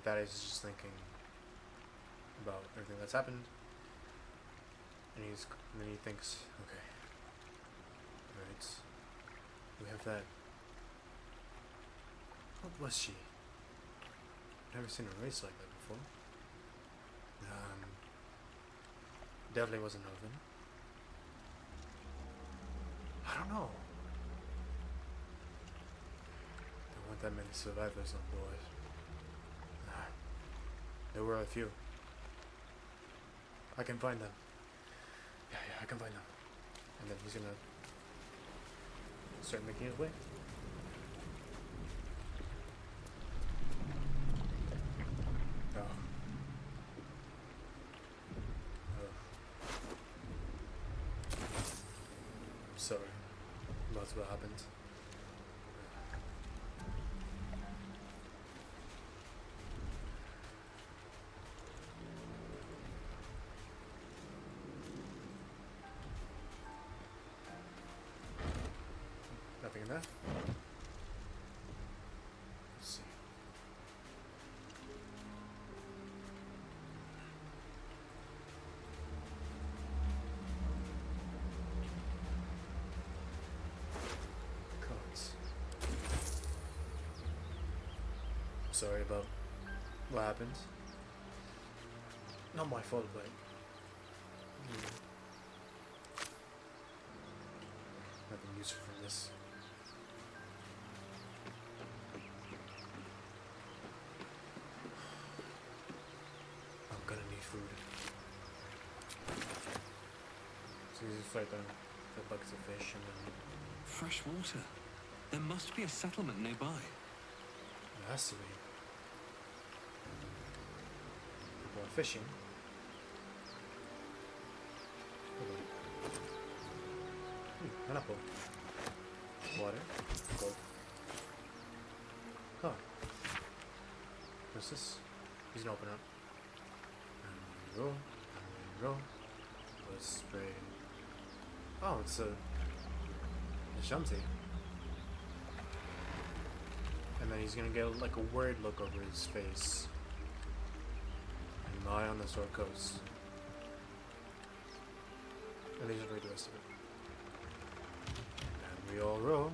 Thaddeus is just thinking about everything that's happened, and then he thinks, okay, alright, we have that. What was she? Never seen a race like that before. Definitely wasn't Oven. I don't know. There weren't that many survivors on board. There were a few. I can find them. Yeah, I can find them. And then he's gonna start making his way. Oh. Sorry. That's what happened. Nothing in there. Let's see. Cards. Sorry about what happened. Not my fault, but nothing useful from this. I'm gonna need food. So you just like the buckets of fish and then Fresh water. There must be a settlement nearby. there has to be. People are fishing. An apple. Water. Gold. Oh. What's this? He's gonna open up. And roll. And roll. Let's spray. Oh, it's a shanty. And then he's gonna get like a worried look over his face. And lie on the sword coast. And they just read the rest of it. And we all row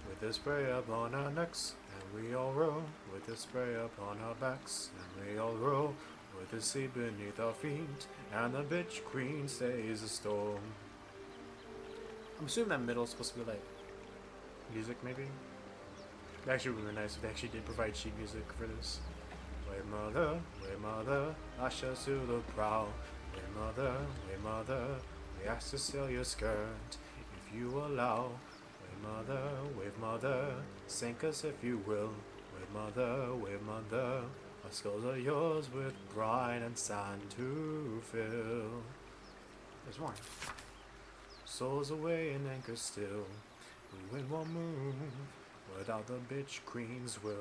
with the spray upon our necks. And we all row with the spray upon our backs. And we all row with the sea beneath our feet. And the bitch queen stays a storm. I'm assuming that middle is supposed to be like music, maybe? It actually would be nice if they actually did provide sheet music for this. Way mother, ashes to the prow. Way mother, we ask to sell your skirt if you allow. Wave mother, sink us if you will. Wave mother, our skulls are yours with brine and sand to fill. There's more. Souls away and anchor still. The wind won't move without the bitch queen's will.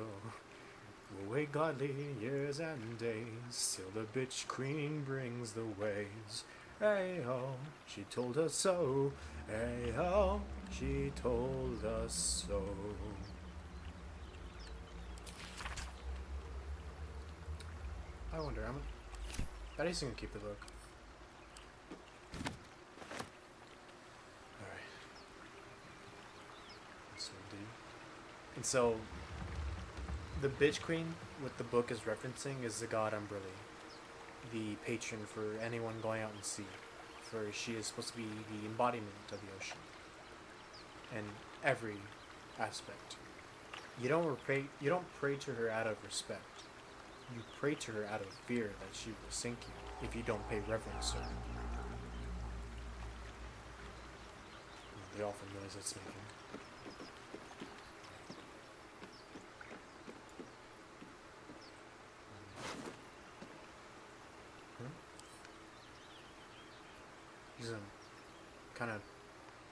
We'll wait godly years and days till the bitch queen brings the waves. Hey ho, she told us so. Hey ho, she told us so. I wonder, I just gonna keep the book. Alright. This will do. And so, the bitch queen, what the book is referencing, is the god Umbrella, the patron for anyone going out in sea. For she is supposed to be the embodiment of the ocean. In every aspect. You don't pray to her out of respect. You pray to her out of fear that she will sink you if you don't pay reverence to her. The awful noise it's making. He's gonna kind of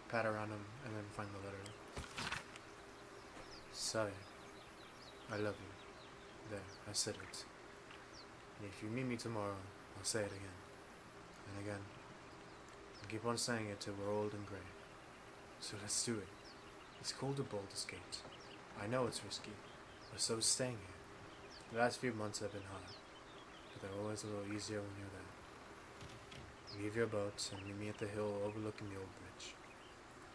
pat around him and then find the letter. Sorry, I love you. There, I said it. And if you meet me tomorrow, I'll say it again. And again. And keep on saying it till we're old and grey. So let's do it. It's cool to bold escape. I know it's risky, but so is staying here. The last few months have been hard, but they're always a little easier when you're there. Leave your boats and meet me at the hill overlooking the old bridge.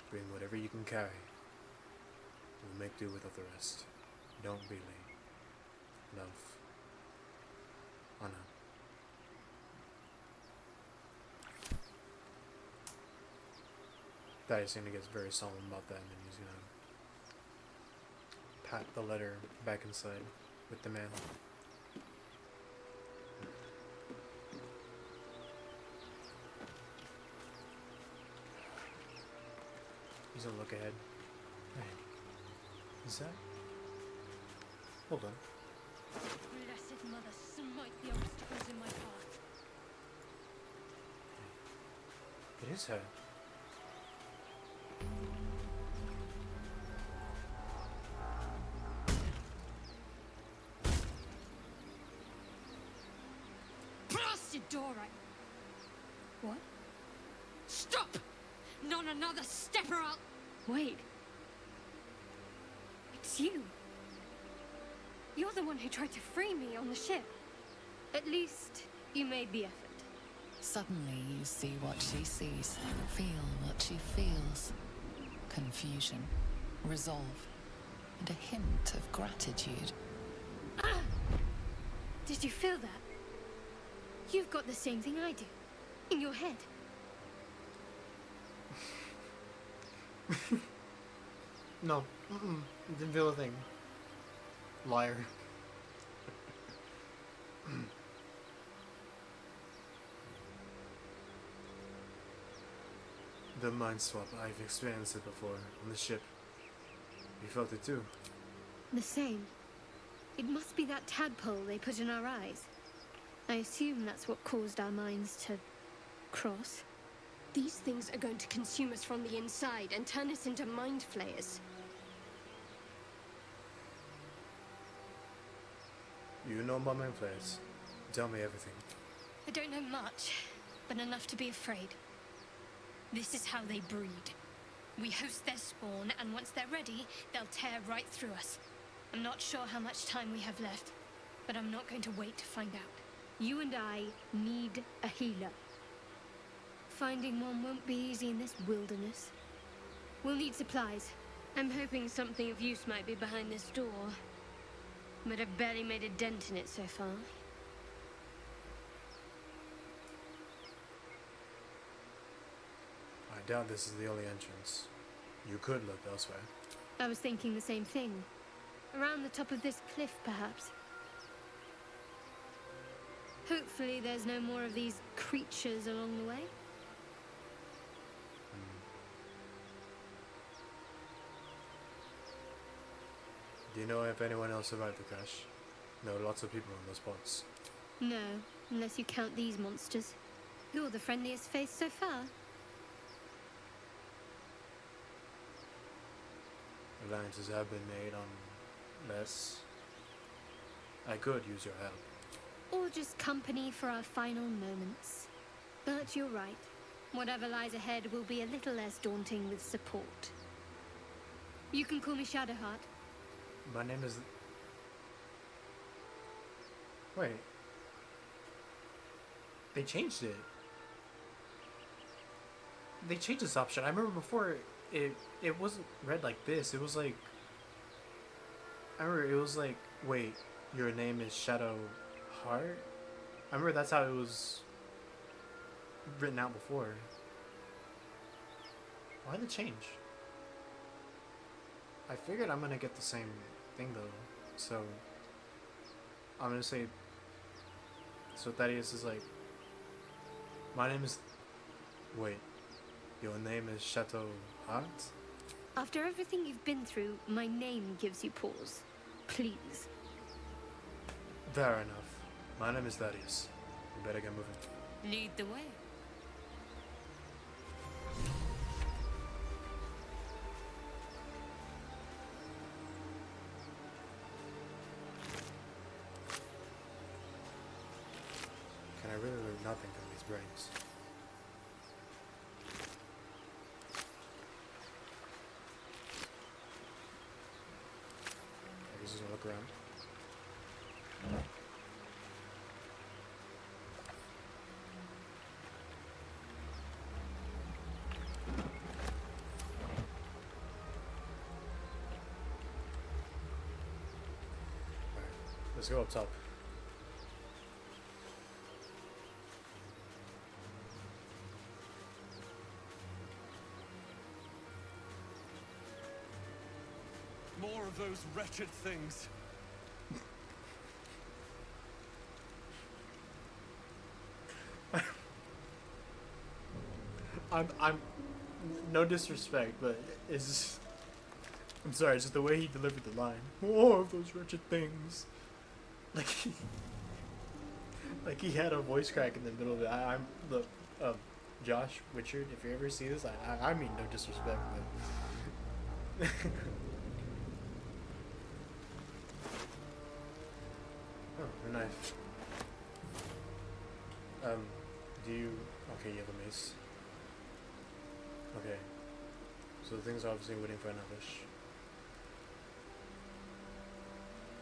Bring whatever you can carry. We'll make do without the rest. Don't be late. Love. Anna. Thaddeus gonna get very solemn about that, and then he's gonna pat the letter back inside with the man. He's gonna look ahead. Hey, is that? Hold on. Blessed Mother, smite the obstacles in my path. It is her. Blasted door right. What? Stop! Not another step or I'll... Wait. It's you. You're the one who tried to free me on the ship. At least, you made the effort. Suddenly you see what she sees, feel what she feels. Confusion, resolve, and a hint of gratitude. Ah! Did you feel that? You've got the same thing I do. In your head. No. Didn't feel a thing. Liar. The mind swap, I've experienced it before on the ship. You felt it too. The same. It must be that tadpole they put in our eyes. I assume that's what caused our minds to cross. These things are going to consume us from the inside and turn us into mind flayers. You know about mind flayers. Tell me everything. I don't know much, but enough to be afraid. This is how they breed. We host their spawn, and once they're ready, they'll tear right through us. I'm not sure how much time we have left, but I'm not going to wait to find out. You and I need a healer. Finding one won't be easy in this wilderness. We'll need supplies. I'm hoping something of use might be behind this door, but I've barely made a dent in it so far. I doubt this is the only entrance. You could look elsewhere. I was thinking the same thing. Around the top of this cliff, perhaps. Hopefully there's no more of these creatures along the way. Do you know if anyone else survived the crash? There were lots of people in those spots. No, unless you count these monsters. You're the friendliest face so far. Alliances have been made on less. I could use your help. Or just company for our final moments. But you're right. Whatever lies ahead will be a little less daunting with support. You can call me Shadowheart. My name is... Wait. They changed it. They changed this option. I remember before it wasn't read like this. It was like... I remember it was like, wait, your name is Shadowheart? I remember that's how it was written out before. Why the change? I figured I'm gonna get the same thing though, so I'm gonna say. So Thaddeus is like, my name is. Wait, your name is Shadowheart? After everything you've been through, my name gives you pause. Please. Fair enough. My name is Thaddeus. You better get moving. Lead the way. Can I really learn nothing from these brains? He's just gonna look around. Let's go up top. More of those wretched things. I'm no disrespect, but it's just, I'm sorry, it's just the way he delivered the line. More of those wretched things. Like like he had a voice crack in the middle of it. I'm look, Josh Richard, if you ever see this, I mean no disrespect, but oh, a knife. Do you? Okay, you have a mace. Okay. So the thing's obviously waiting for an ambush.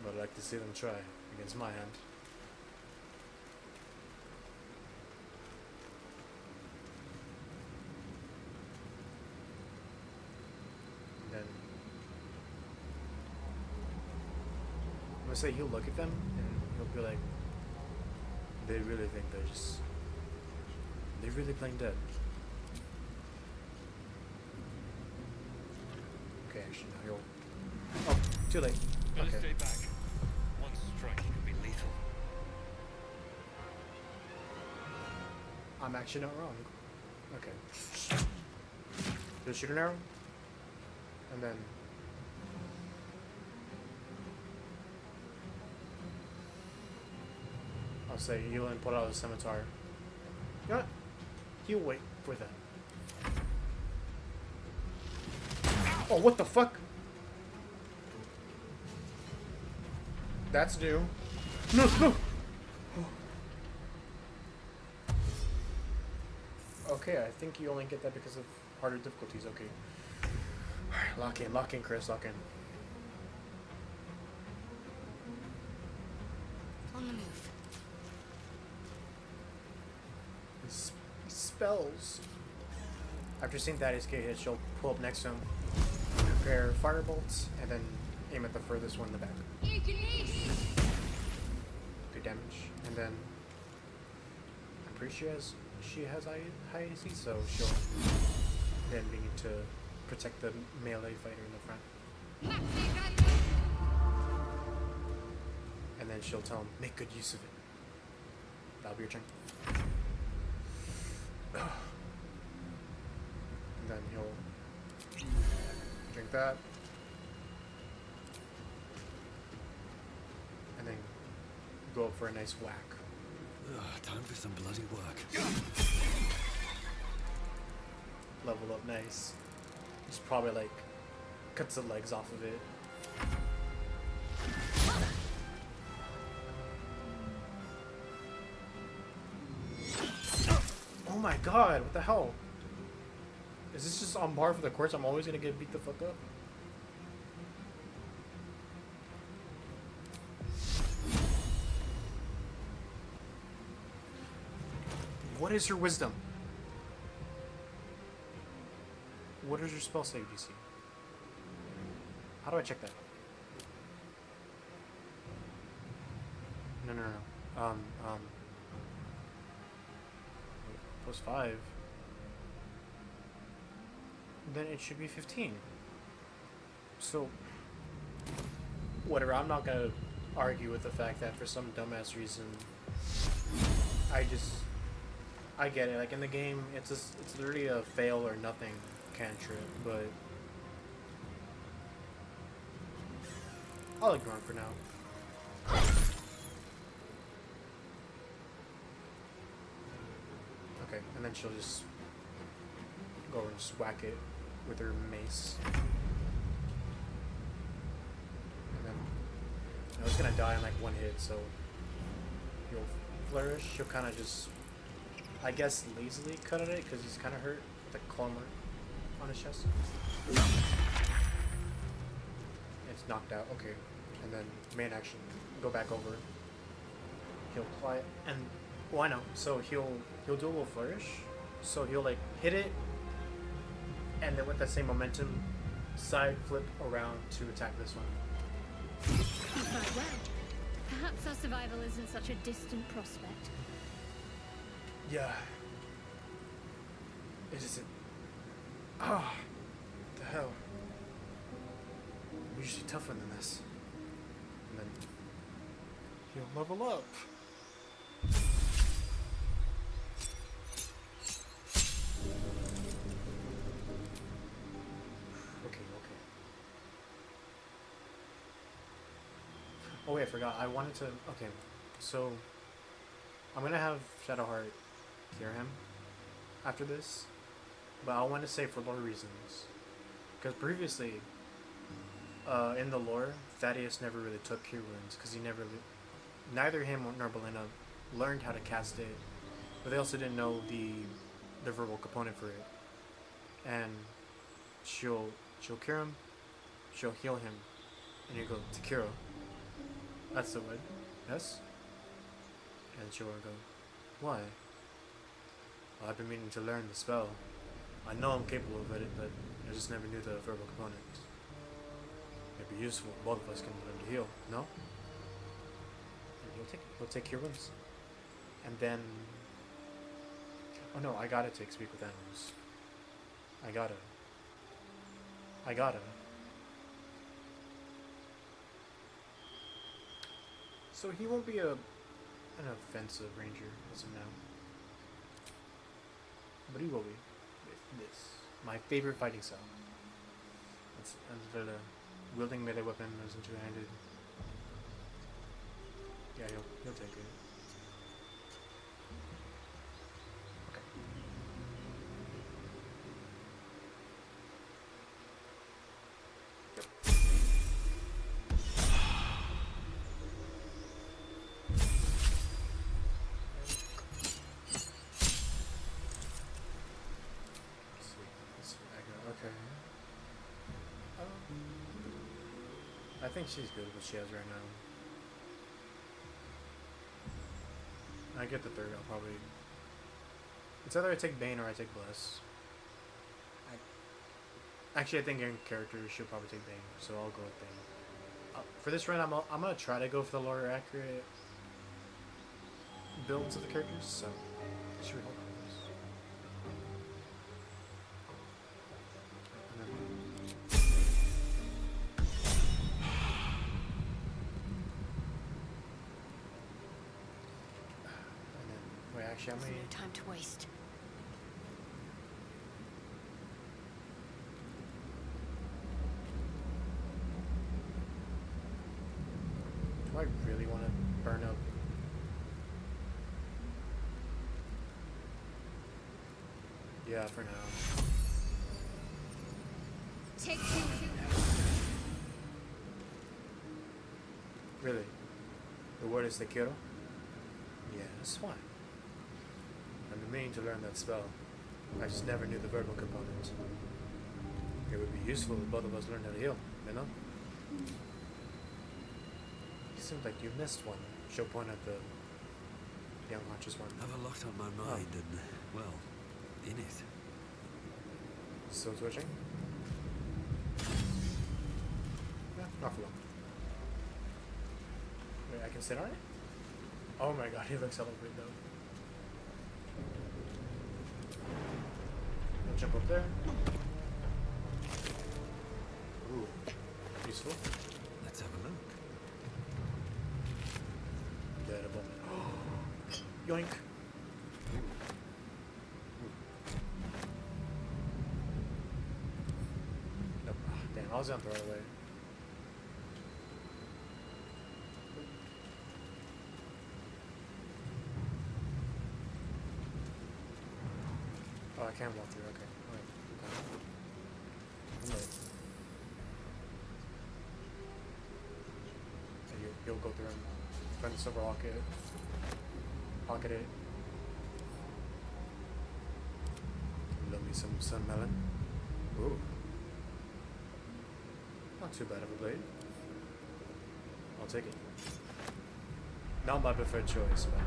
But I'd like to see them try against my hand. And then I'm gonna say he'll look at them and he'll be like, they really think they're really playing dead. Okay, actually no, he'll. Oh, too late. Better Okay. stay back. One strike could be lethal. I'm actually not wrong. Okay. Just shoot an arrow. And then I'll say he'll and pull out his scimitar. You know what? He'll wait for that. Oh, what the fuck? That's new. No, no! Okay, I think you only get that because of harder difficulties. Okay. Alright, lock in, Chris, lock in. On the move. Spells. After seeing Thaddeus get hit, she'll pull up next to him, prepare fire bolts, and then aim at the furthest one in the back. Do damage, and then I'm pretty sure she has high AC, so she'll then begin to protect the melee fighter in the front. And then she'll tell him, make good use of it. That'll be your turn. And then he'll drink that. And then go up for a nice whack. Time for some bloody work. Level up nice. Just probably like cuts the legs off of it. Oh my god, what the hell? Is this just on par for the course? I'm always gonna get beat the fuck up? What is your wisdom? What is your spell save DC? How do I check that? No. Plus 5. Then it should be 15. So, whatever. I'm not gonna argue with the fact that for some dumbass reason, I get it. Like in the game, it's literally a fail or nothing cantrip, but I'll ignore it for now. Okay, and then she'll just go and just whack it with her mace. And then I was gonna die in like one hit, so he'll flourish. She'll kind of just, I guess, lazily cut at it because he's kind of hurt with a claw mark on his chest. It's knocked out. Okay, and then main action, go back over. He'll apply it, and well, I know. So he'll do a little flourish. So he'll like hit it, and then with that same momentum, side flip around to attack this one. You fight well. Perhaps our survival isn't such a distant prospect. Yeah. It isn't. Ah, the hell. I'm usually tougher than this. And then he'll level up. Okay. Oh wait, I forgot. I wanted to. Okay, so I'm gonna have Shadowheart cure him after this, but I want to say for lore reasons, because previously, in the lore, Thaddeus never really took cure wounds because he neither him nor Belena learned how to cast it, but they also didn't know the verbal component for it, and she'll cure him, she'll heal him, and you go to cure. That's the word. Yes? And she'll go, why? Well, I've been meaning to learn the spell. I know I'm capable of it, but I just never knew the verbal component. It'd be useful if both of us can learn to heal, no? And he'll take cure wounds. And then... Oh no, I gotta take speak with animals. I gotta. So he won't be an offensive ranger as of now. But he will be with this. My favorite fighting style. That's the wielding melee weapon as in two-handed. Yeah, he'll take it. Okay. Yep. Okay. I think she's good with what she has right now. I get the third, I'll probably... It's either I take Bane or I take Bless. Actually, I think in character she'll probably take Bane, so I'll go with Bane. For this run, I'm gonna try to go for the lore accurate builds of the characters, so... Should we hold on? Actually, There's no time to waste. Do I really want to burn up? Yeah, for now. Take two. Really? The word is Tequila? Yeah, that's fine. I've been meaning to learn that spell. I just never knew the verbal component. It would be useful if both of us learned how to heal, you know? You seemed like you missed one. She'll point at the unconscious one. I've a lot on my mind and, well, in it. Still twitching? Yeah, not for long. Wait, I can sit on it? Oh my god, he looks hella weird though. I'll jump up there. Ooh, useful. Let's have a look. Edible. Yoink. Nope. Ah, damn, I was gonna throw it away. Oh, I can walk through, okay. Alright, okay. I'm late. So you'll go through and find the silver locket. Pocket it. Love me some sun melon. Ooh. Not too bad of a blade. I'll take it. Not my preferred choice, but...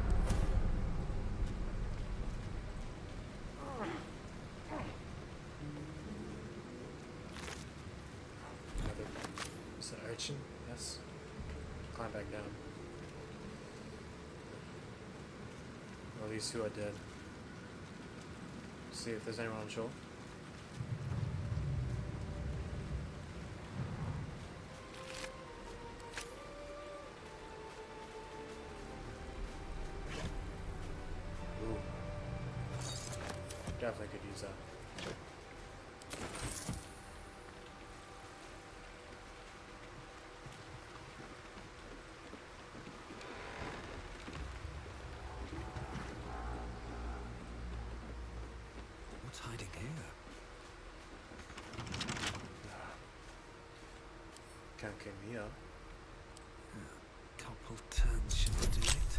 Another... Is it an urchin? Yes. Climb back down. these two are dead. See if there's anyone on shore. Ooh. Definitely could use that. What's hiding here? Can't kick me up. Couple turns should do it.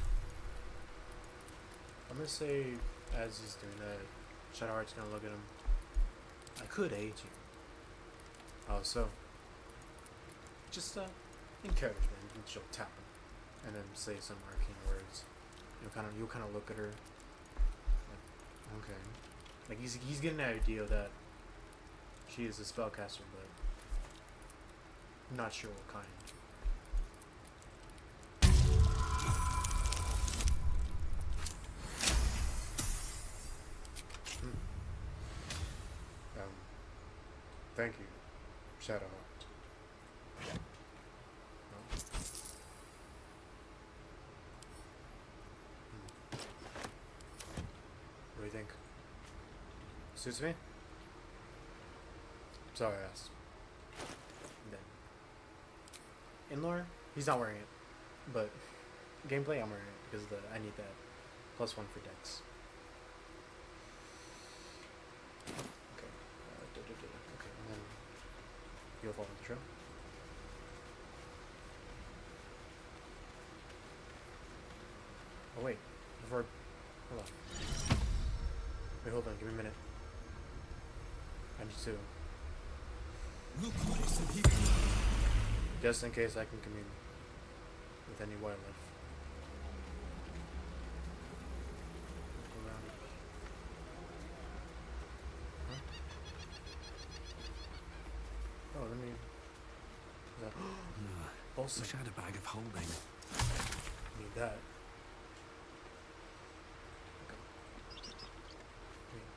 I'm gonna say, as he's doing that, Shadowheart's gonna look at him. I could aid you. Oh, so just encouragement. And she'll tap him, and then say some arcane words. You'll kind of look at her. Like, okay, like he's getting an idea that she is a spellcaster, but not sure what kind. Thank you, Shadowheart. What do you think? Suits me? Sorry, I asked. Then, in lore, he's not wearing it, but gameplay, I'm wearing it because I need that +1 for dex. Okay, okay, and then you'll follow the trail. Oh wait, hold on. Wait, hold on, give me a minute. I need to. Look what is in here. Just in case I can commune with any wildlife. Go around. Huh? Oh, let me. Is that also Wish I had a bag of holding. need that. Okay. Wait.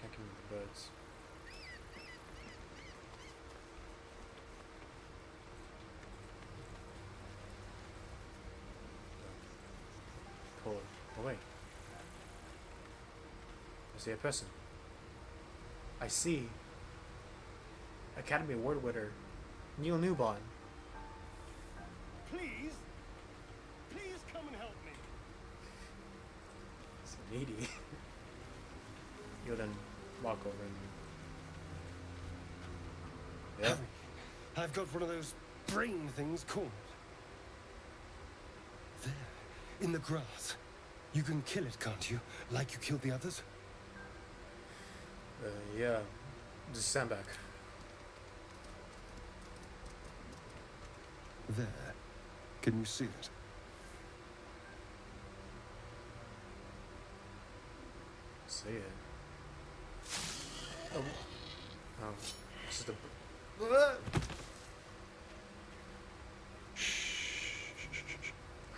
Can't commune with the birds. Pull away. I see a person. I see Academy Award winner Neil Newbon. Please come and help me. So needy. You'll then walk over and yeah. I've got one of those brain things called. There, in the grass. You can kill it, can't you? Like you killed the others? Yeah. Just stand back. There. Can you see it? See it. Oh. Oh. It's just a.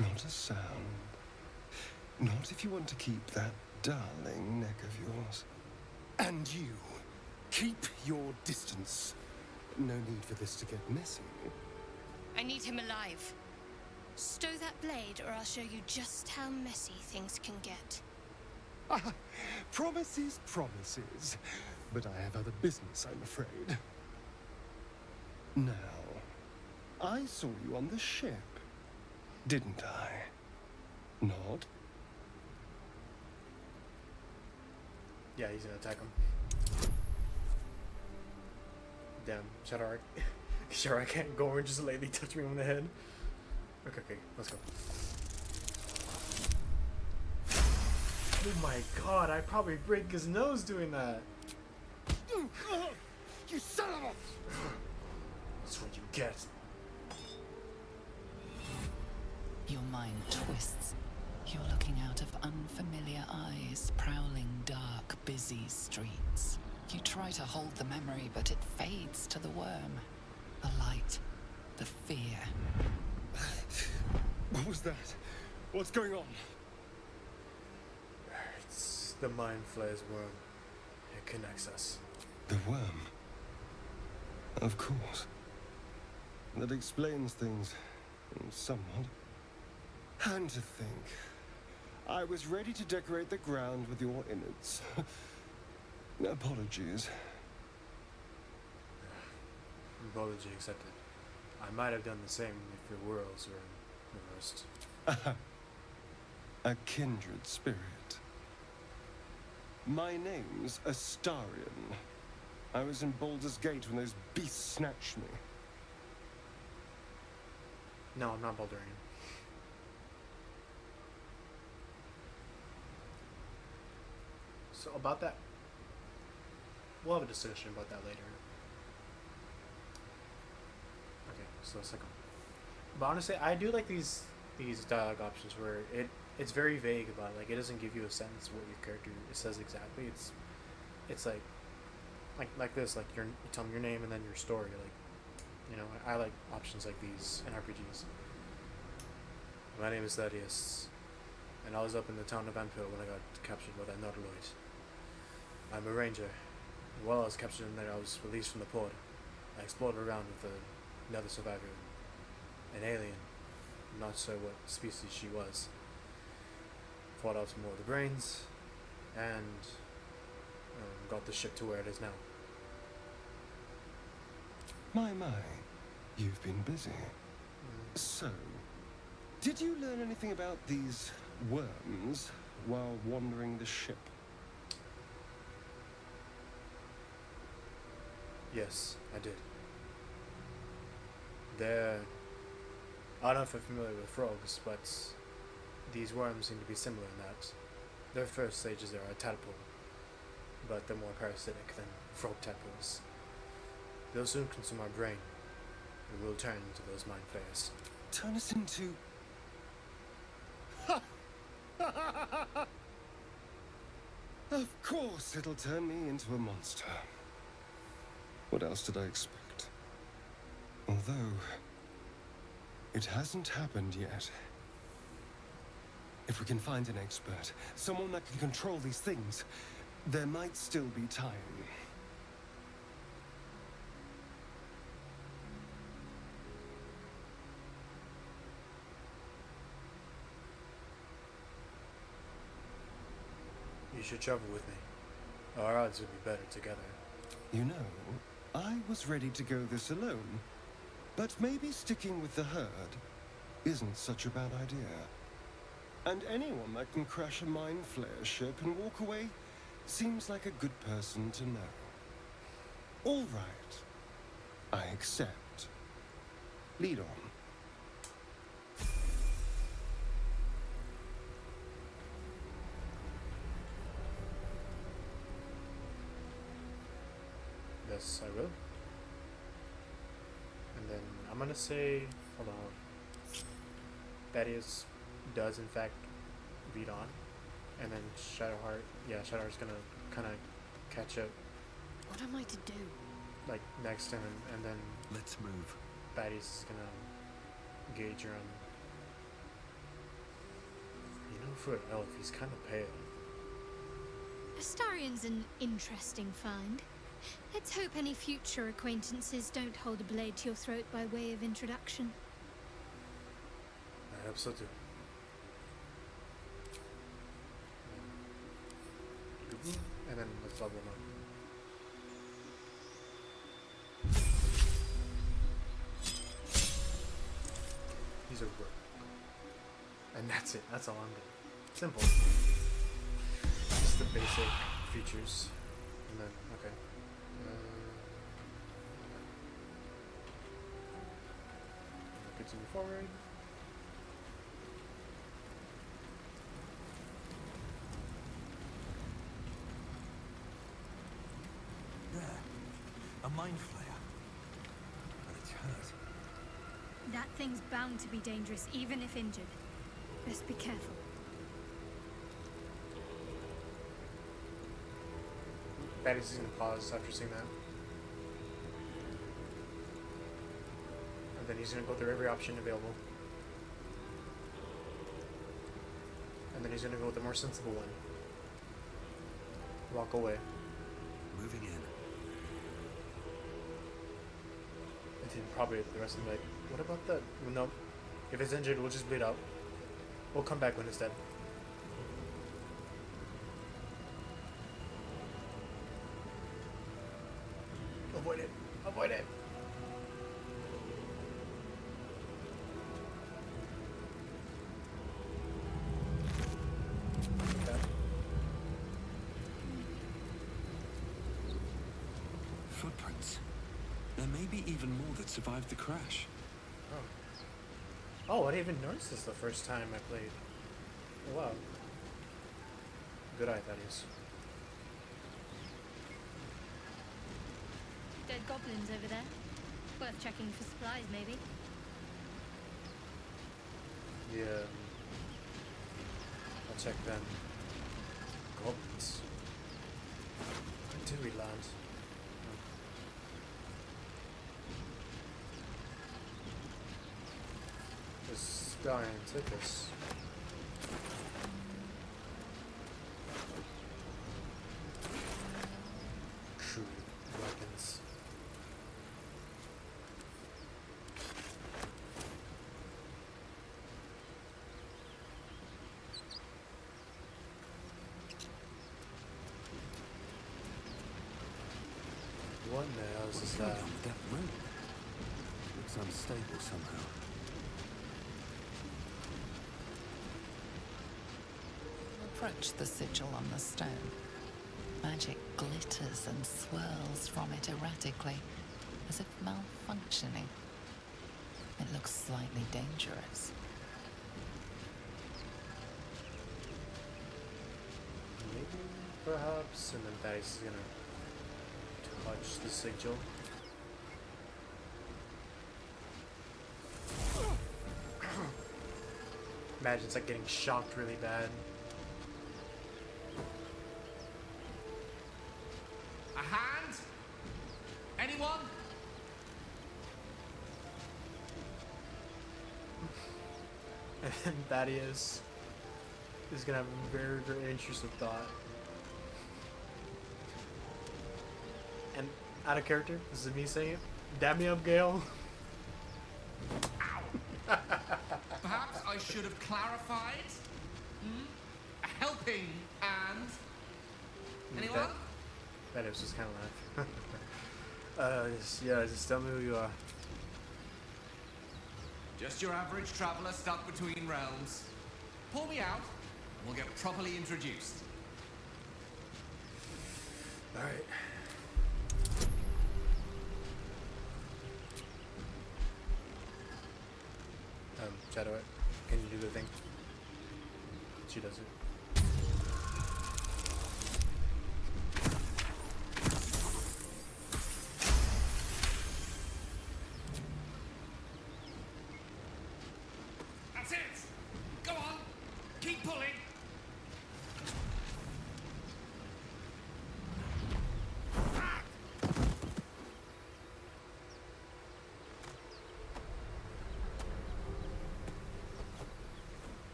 Not a sound. Not if you want to keep that darling neck of yours. And you, keep your distance. No need for this to get messy. I need him alive. Stow that blade, or I'll show you just how messy things can get. Promises, promises. But I have other business, I'm afraid. Now, I saw you on the ship, didn't I? Not? Yeah, he's gonna attack him. Damn, Shadowheart. Sure, I can't go and just lightly touch me on the head. Okay, let's go. Oh my god, I probably break his nose doing that. You son of a... That's what you get. Your mind twists. You're looking out of unfamiliar eyes, prowling dark, busy streets. You try to hold the memory, but it fades to the worm. The light, the fear. What was that? What's going on? It's the Mind Flayer's worm. It connects us. The worm. Of course. That explains things somewhat. And to think, I was ready to decorate the ground with your innards. Apologies. Apology accepted. I might have done the same if your worlds were reversed. A kindred spirit. My name's Astarion. I was in Baldur's Gate when those beasts snatched me. No, I'm not Baldurian. So about that, we'll have a discussion about that later. Okay, so second. But honestly, I do like these dialogue options where it's very vague about it. Like, it doesn't give you a sense what your character says exactly. It's like this, like you tell them your name and then your story. Like, you know, I like options like these in RPGs. My name is Thaddeus, and I was up in the town of Amphill when I got captured by that Nautiloid. I'm a ranger. While I was captured in there, I was released from the port. I explored around with another survivor, an alien. I'm not sure what species she was. Fought out some more of the brains, and got the ship to where it is now. My, you've been busy. So, did you learn anything about these worms while wandering the ship? Yes, I did. I don't know if you're familiar with frogs, but these worms seem to be similar in that their first stages are a tadpole, but they're more parasitic than frog tadpoles. They'll soon consume our brain, and we'll turn into those mind flayers. Turn us into... Of course it'll turn me into a monster. What else did I expect? Although, it hasn't happened yet. If we can find an expert, someone that can control these things, there might still be time. You should travel with me. Our odds would be better together. You know, I was ready to go this alone, but maybe sticking with the herd isn't such a bad idea. And anyone that can crash a mind flayer ship and walk away seems like a good person to know. All right, I accept. Lead on. Yes, I will. And then I'm gonna say, hold on. Thaddeus does in fact read on, and then Shadowheart's gonna kind of catch up, What am I to do? like next to him, and then Let's move. Thaddeus is gonna gauge around. You know, for an elf, he's kind of pale. Astarion's an interesting find. Let's hope any future acquaintances don't hold a blade to your throat by way of introduction. I hope so too. And then let's level him up. He's a rook. And that's it. That's all I'm doing. Simple. Just the basic features. And then, okay. Continue forward. There. A mind flayer. But it's hurt. That thing's bound to be dangerous, even if injured. Best be careful. Thaddeus is going to pause after seeing that. And then he's going to go through every option available. And then he's gonna go with the more sensible one. Walk away. Moving in. And then probably the rest of the night. What about that? Well, no. If it's injured, we'll just bleed out. We'll come back when it's dead. Avoid it. Avoid it. Okay. Footprints. There may be even more that survived the crash. Oh, I didn't even notice this the first time I played. Oh, wow. Good eye, Thaddeus. Dead goblins over there. Worth checking for supplies, maybe. Yeah. I'll check them. Goblins. Where did we land? This guy in Thaddeus. Crude weapons. What the hell is What's this going guy? on with that road? Looks unstable somehow. Approach the sigil on the stone. Magic glitters and swirls from it erratically, as if malfunctioning. It looks slightly dangerous. Maybe, perhaps, and then Thaddeus is gonna touch the sigil. Imagine it's like getting shocked really bad. A hand? Anyone? And Thaddeus is gonna have a very, very intrusive thought. And out of character, this is me saying it. Dab me up, Gale. Perhaps I should have clarified. A helping hand. Anyone? Thaddeus just kind of laugh. Yeah, just tell me who you are. Just your average traveler stuck between realms. Pull me out, and we'll get properly introduced. Alright. Shadow it. Can you do the thing? She does it. That's it! Go on! Keep pulling!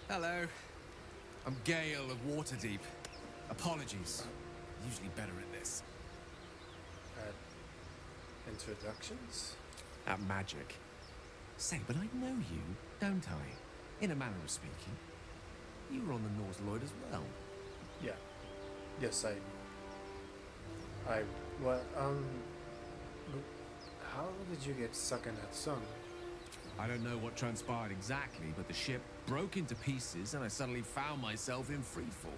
Hello. I'm Gale of Waterdeep. Apologies. Usually better at this. Introductions? At magic. Say, but I know you, don't I? In a manner of speaking. You were on the Nautiloid as well. Yeah. Yes, what, how did you get stuck in that sun? I don't know what transpired exactly, but the ship broke into pieces and I suddenly found myself in freefall.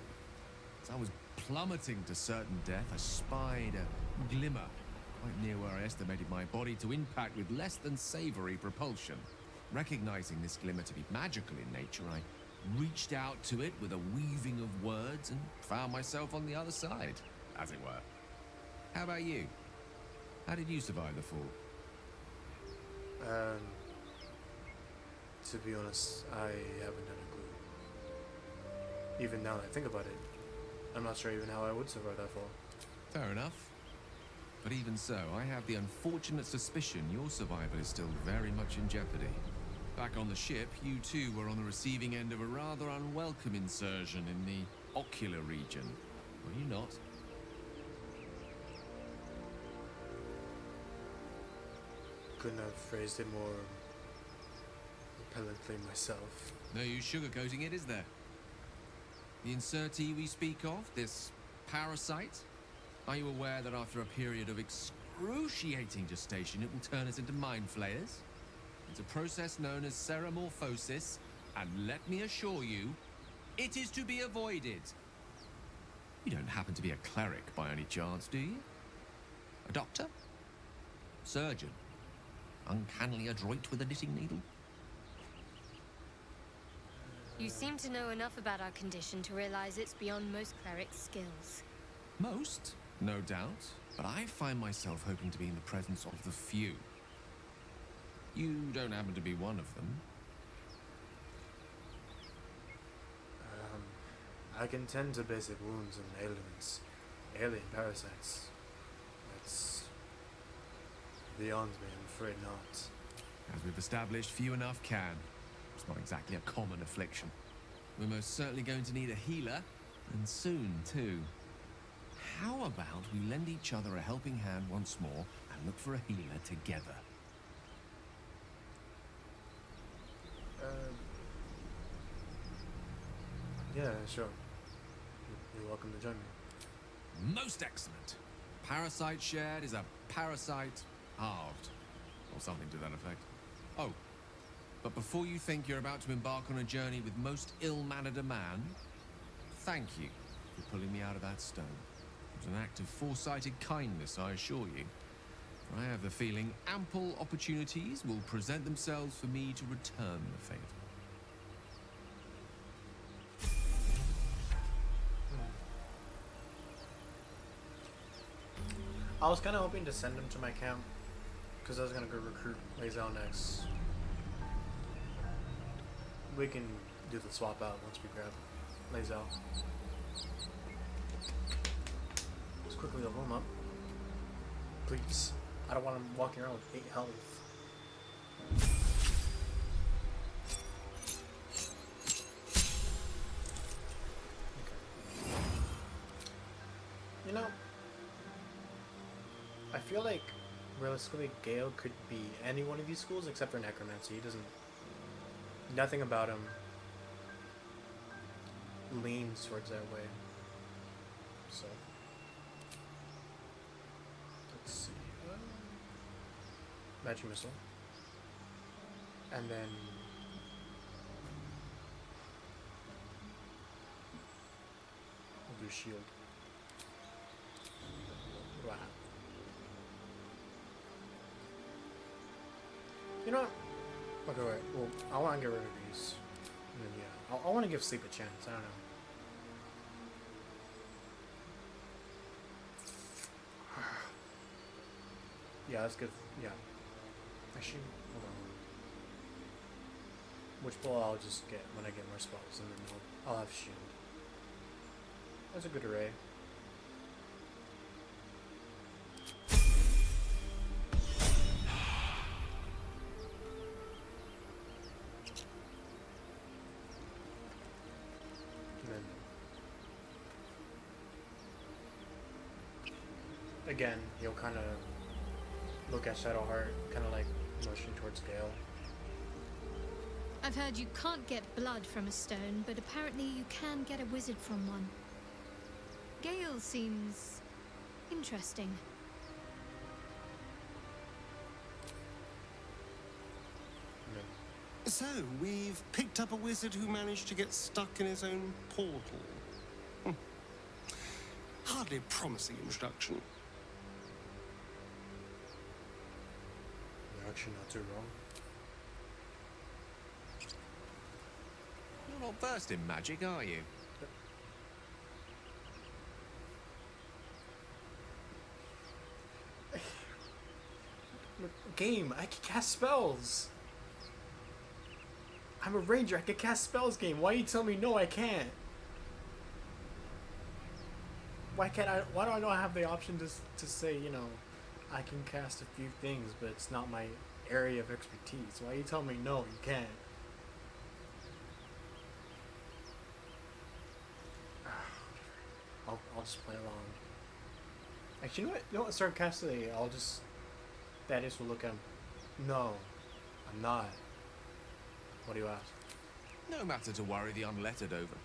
As I was plummeting to certain death, I spied a glimmer quite near where I estimated my body to impact with less than savory propulsion. Recognizing this glimmer to be magical in nature, I reached out to it with a weaving of words and found myself on the other side, as it were. How about you? How did you survive the fall? To be honest, I haven't done a clue. Even now that I think about it, I'm not sure even how I would survive that fall. Fair enough. But even so, I have the unfortunate suspicion your survival is still very much in jeopardy. Back on the ship, you too were on the receiving end of a rather unwelcome insertion in the ocular region, were you not? Couldn't have phrased it more repellently myself. No use sugarcoating it, is there? The insertee we speak of, this parasite, are you aware that after a period of excruciating gestation, it will turn us into mind flayers? It's a process known as ceramorphosis, and let me assure you, it is to be avoided. You don't happen to be a cleric by any chance, do you? A doctor? Surgeon? Uncannily adroit with a knitting needle? You seem to know enough about our condition to realize it's beyond most clerics' skills. Most, no doubt, but I find myself hoping to be in the presence of the few. You don't happen to be one of them. I can tend to basic wounds and ailments. Alien parasites. That's beyond me, I'm afraid not. As we've established, few enough can. It's not exactly a common affliction. We're most certainly going to need a healer, and soon, too. How about we lend each other a helping hand once more and look for a healer together? Yeah, sure. You're welcome to join me. Most excellent. Parasite shared is a parasite halved, or something to that effect. Oh, but before you think you're about to embark on a journey with most ill-mannered a man, thank you for pulling me out of that stone. It was an act of foresighted kindness, I assure you. For I have the feeling ample opportunities will present themselves for me to return the favor. I was kind of hoping to send him to my camp, because I was going to go recruit Lazel next. We can do the swap out once we grab Lazel. Just quickly level him up. Please. I don't want him walking around with 8 health. Okay. You know, I feel like realistically Gale could be any one of these schools except for Necromancy. He doesn't... Nothing about him leans towards that way. So... Let's see... Magic Missile. And then... We'll do Shield. What do I have? You know what? Okay, wait. Well, I want to get rid of these. And then, yeah. I want to give Sleep a chance. I don't know. Yeah, let's give... Yeah. Actually, hold on. Which ball I'll just get when I get more spells, and then I'll have Shield. That's a good array. Again, you'll kind of look at Shadowheart, kind of like motion towards Gale. I've heard you can't get blood from a stone, but apparently you can get a wizard from one. Gale seems interesting. Yeah. So, we've picked up a wizard who managed to get stuck in his own portal. Hardly a promising introduction. You're actually not too wrong. You're not versed in magic, are you? Game, I can cast spells. I'm a ranger, I can cast spells, game. Why you tell me no, I can't? Why can't I? Why do I not have the option to say, you know, I can cast a few things, but it's not my area of expertise. Why you tell me no, you can't? I'll just play along. Actually, you know what? You know what? Start casting. I'll just. Thaddeus will look at him. No, I'm not. What do you ask? No matter to worry the unlettered over.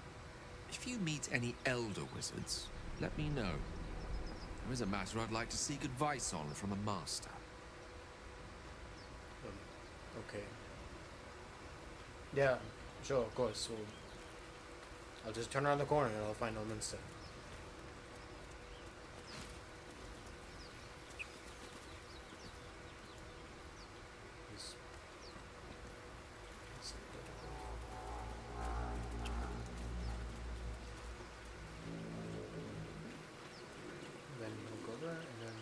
If you meet any elder wizards, let me know. There is a matter I'd like to seek advice on from a master. Okay. Yeah, sure, of course. Well, I'll just turn around the corner and I'll find Elminster. Then we'll go there and then.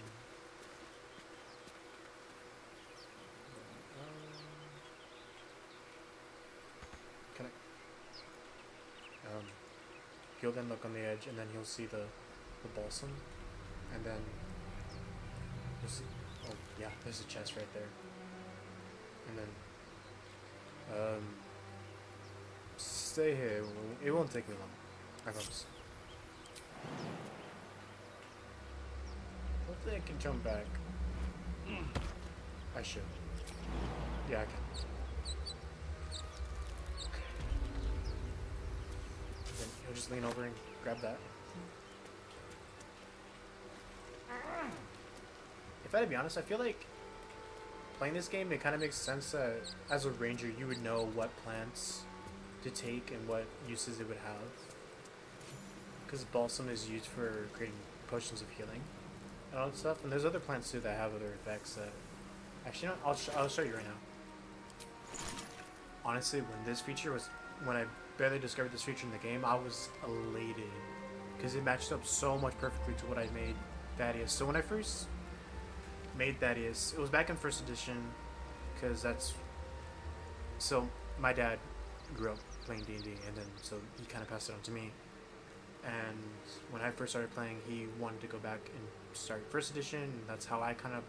Can I? He'll then look on the edge, and then he'll see the balsam, and then you'll see. Oh yeah, there's a chest right there. And then, stay here. It won't take me long. I promise. Hopefully I can jump back. I should. Yeah, I can. Then he'll just lean over and grab that. If I had to be honest, I feel like playing this game, it kind of makes sense that as a ranger, you would know what plants to take and what uses it would have. Because balsam is used for creating potions of healing and all that stuff. And there's other plants too that have other effects that... Actually, no, I'll show you right now. Honestly, when I barely discovered this feature in the game, I was elated. Because it matched up so much perfectly to what I made Thaddeus. So when I first made Thaddeus, it was back in 1st edition. Because that's... So, my dad grew up playing D&D, and then so he kind of passed it on to me. And when I first started playing, he wanted to go back and start 1st edition, and that's how I kind of,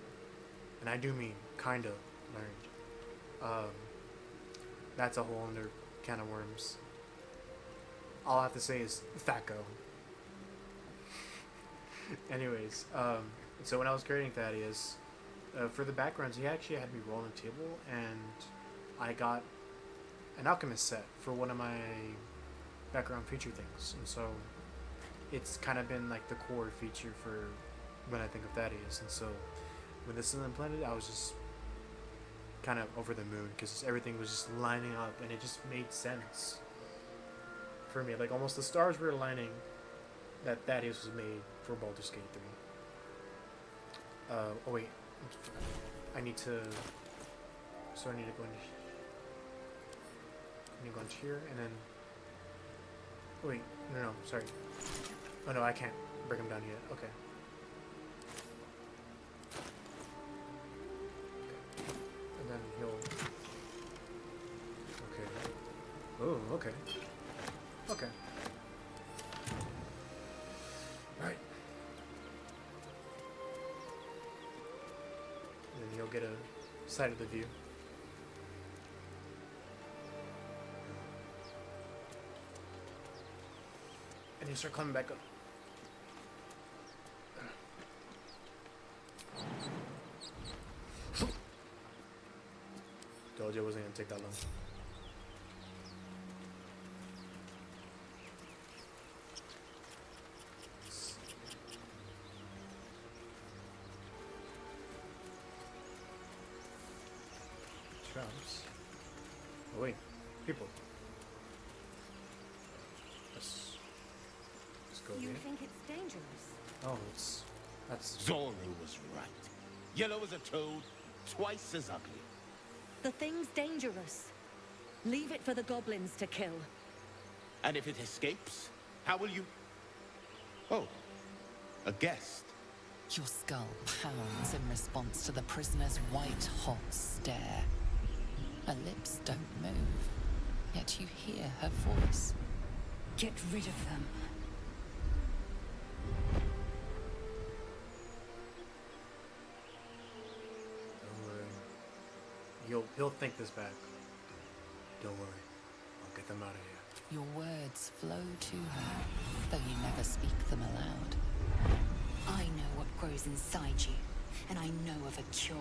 and I do mean kind of, learned. That's a whole other can of worms. All I have to say is Thaco. Anyways, so when I was creating Thaddeus, for the backgrounds, he actually had me roll on the table, and I got an alchemist set for one of my background feature things, and so it's kind of been like the core feature for when I think of Thaddeus. And so when this is implemented, I was just kind of over the moon because everything was just lining up and it just made sense for me. Like almost the stars were aligning that Thaddeus was made for Baldur's Gate 3. Oh wait, I need to. So I need to go into here and then. Wait, no, sorry. Oh no, I can't break him down yet. Okay. And then he'll... Okay. Oh, okay. Okay. Alright. And then he'll get a sight of the view. And you start climbing back up. Told you it wasn't gonna take that long. Shrubs. Oh wait, people. You think it's dangerous? Oh, that's... Zoro was right. Yellow as a toad, twice as ugly. The thing's dangerous. Leave it for the goblins to kill. And if it escapes, how will you... Oh, a guest. Your skull pounds in response to the prisoner's white-hot stare. Her lips don't move, yet you hear her voice. Get rid of them. he'll think this back. Don't worry, I'll get them out of here. Your words flow to her, though you never speak them aloud. I know what grows inside you, and I know of a cure.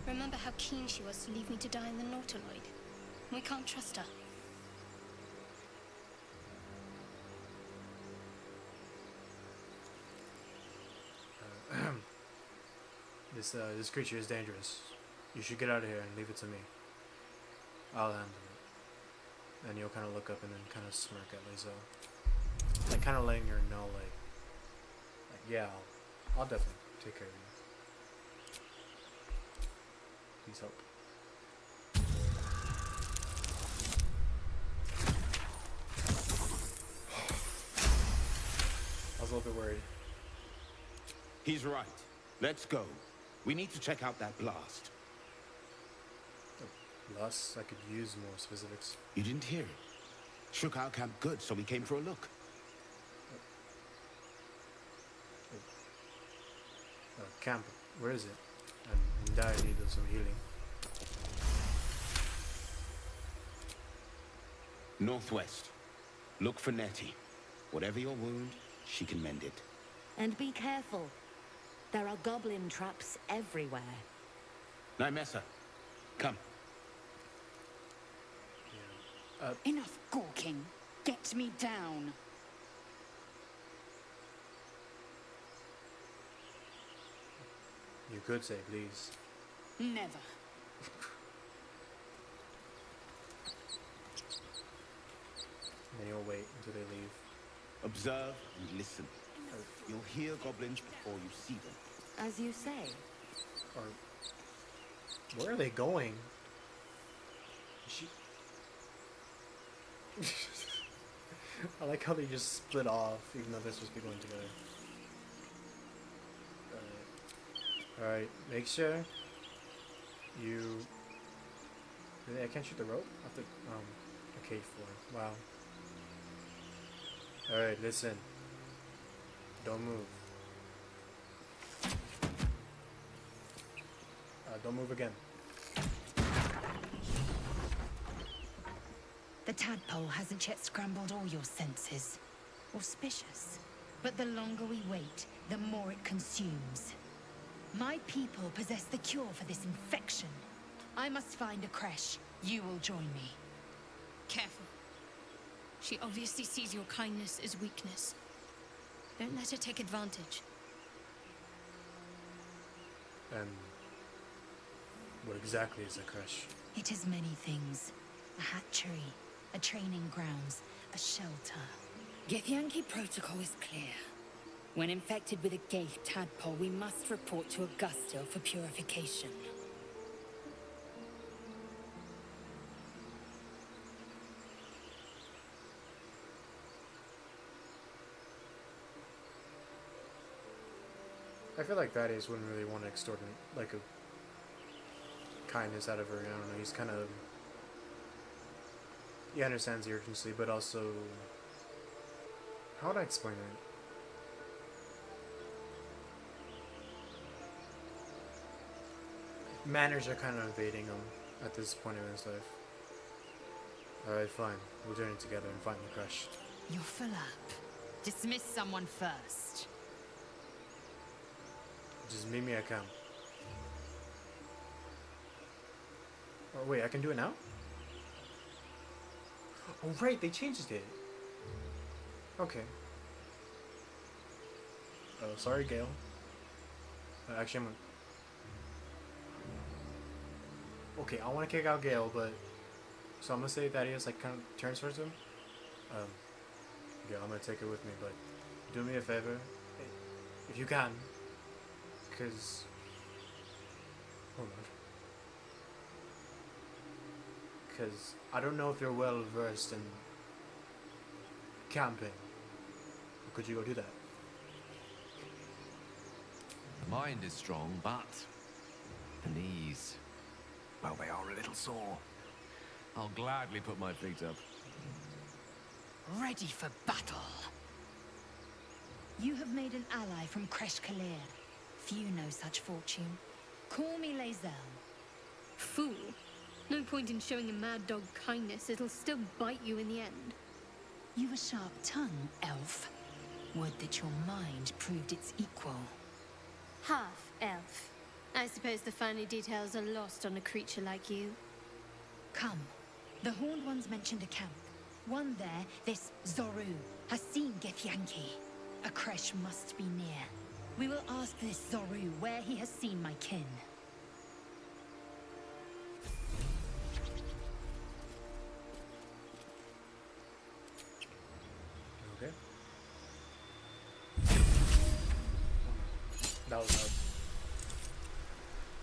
Remember how keen she was to leave me to die in the Nautiloid? We can't trust her. This creature is dangerous. You should get out of here and leave it to me. I'll handle it. And you'll kind of look up and then kind of smirk at Lizzo. Like kind of letting her know, like yeah, I'll definitely take care of you. Please help. I was a little bit worried. He's right. Let's go. We need to check out that blast. Plus, I could use more specifics. You didn't hear it. Shook our camp good, so we came for a look. Camp, where is it? I'm in dire need of some healing. Northwest. Look for Nettie. Whatever your wound, she can mend it. And be careful. There are goblin traps everywhere. Nymessa, come. Enough gawking. Get me down. You could say, please. Never. And you'll wait until they leave. Observe and listen. You'll hear goblins before you see them. As you say. Or where are they going? I like how they just split off, even though they're supposed to be going together. Alright, make sure you... Really, I can't shoot the rope? I have to, a cage floor. Wow. Alright, listen. Don't move. Don't move again. The tadpole hasn't yet scrambled all your senses. Auspicious. But the longer we wait, the more it consumes. My people possess the cure for this infection. I must find a creche. You will join me. Careful. She obviously sees your kindness as weakness. Don't let her take advantage. And what exactly is a crush? It is many things. A hatchery, a training grounds, a shelter. Githyanki protocol is clear. When infected with a Gaith tadpole, we must report to Augusto for purification. I feel like Thaddeus wouldn't really want to extort like a kindness out of her. I don't know. He's kind of... He understands the urgency, but also... How would I explain it? Manners are kind of invading him at this point in his life. Alright, fine. We'll journey together and find the crush. You're full up. Dismiss someone first. Just meet me at camp. Oh wait, I can do it now? Oh right, they changed it. Okay. Oh, sorry, Gale. Actually, I'm... Okay, I want to kick out Gale, but... So I'm gonna say Thaddeus like kind of turns towards him. Yeah, I'm gonna take it with me, but do me a favor, if you can, because hold on, because I don't know if you're well versed in camping. Could you go do that? The mind is strong, but the knees, well, they are a little sore. I'll gladly put my feet up. Ready for battle. You have made an ally from Kresh Kalir. Few know such fortune. Call me Lae'zel. Fool. No point in showing a mad dog kindness, it'll still bite you in the end. You a sharp tongue, elf. Would that your mind proved its equal. Half elf. I suppose the finer details are lost on a creature like you. Come. The Horned Ones mentioned a camp. One there, this Zoru, has seen Githyanki. A creche must be near. We will ask this Zoru where he has seen my kin. Okay. That was loud.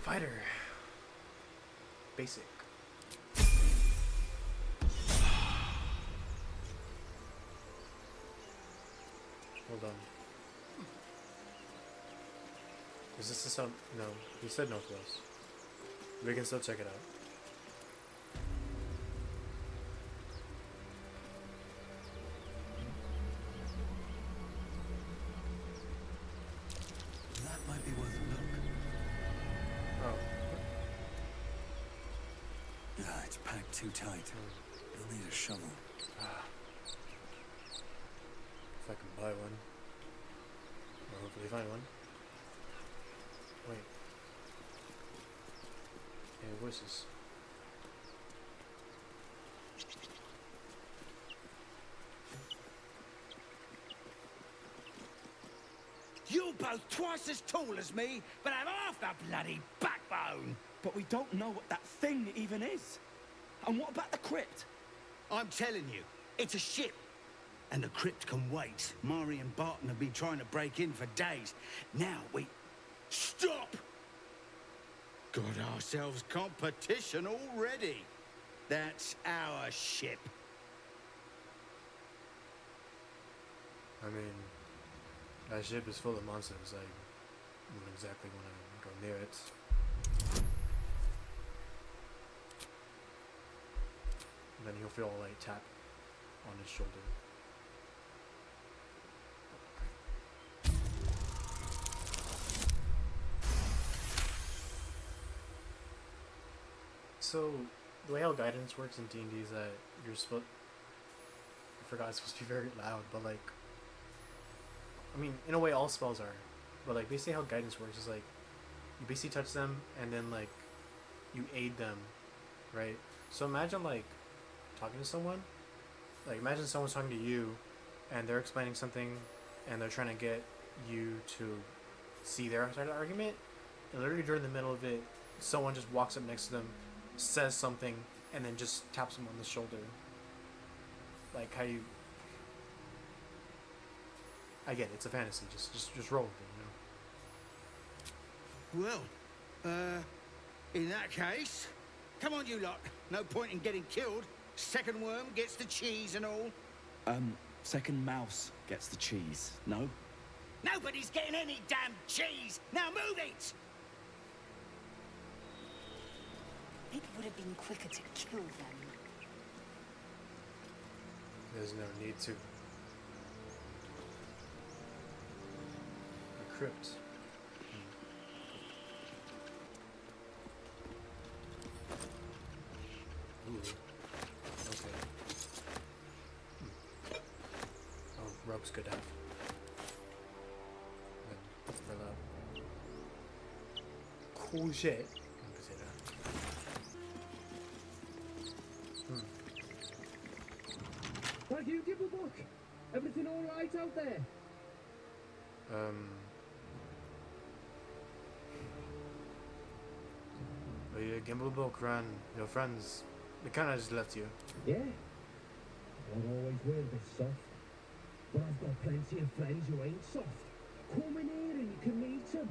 Fighter. Basic. Hold on. Is this the sound? No, he said northwest. We can still check it out. That might be worth a look. Oh. Yeah, it's packed too tight. You'll need a shovel. If I can buy one. Or hopefully find one. Wait. Hey, voices. You're both twice as tall as me, but have half the bloody backbone. But we don't know what that thing even is. And what about the crypt? I'm telling you, it's a ship. And the crypt can wait. Mari and Barton have been trying to break in for days. Now we... Stop! Got ourselves competition already. That's our ship. I mean, that ship is full of monsters. I wouldn't exactly want to go near it. And then he'll feel a light tap on his shoulder. So, the way how guidance works in D&D is that you're supposed... I forgot it's supposed to be very loud, but like... I mean, in a way all spells are. But like, basically how guidance works is like... You basically touch them, and then like... You aid them, right? So imagine like... Talking to someone. Like, imagine someone's talking to you, and they're explaining something, and they're trying to get you to see their side of the argument. And literally during the middle of it, someone just walks up next to them, says something, and then just taps them on the shoulder. Like how you... I get it, it's a fantasy. Just roll with it, you know? Well, in that case, come on you lot. No point in getting killed. Second worm gets the cheese and all. Second mouse gets the cheese, no? Nobody's getting any damn cheese. Now move it! It would have been quicker to kill them. There's no need to. A crypt. Ooh. Okay. Oh, rope's good to have. Then for that. Cool shit. I'm gonna say that. Thank you, Gibblebook. Everything all right out there? Well, yeah, Gimblebook ran your friends. They kind of just left you. Yeah. I've always were a bit soft. But I've got plenty of friends who ain't soft. Come in here and you can meet them.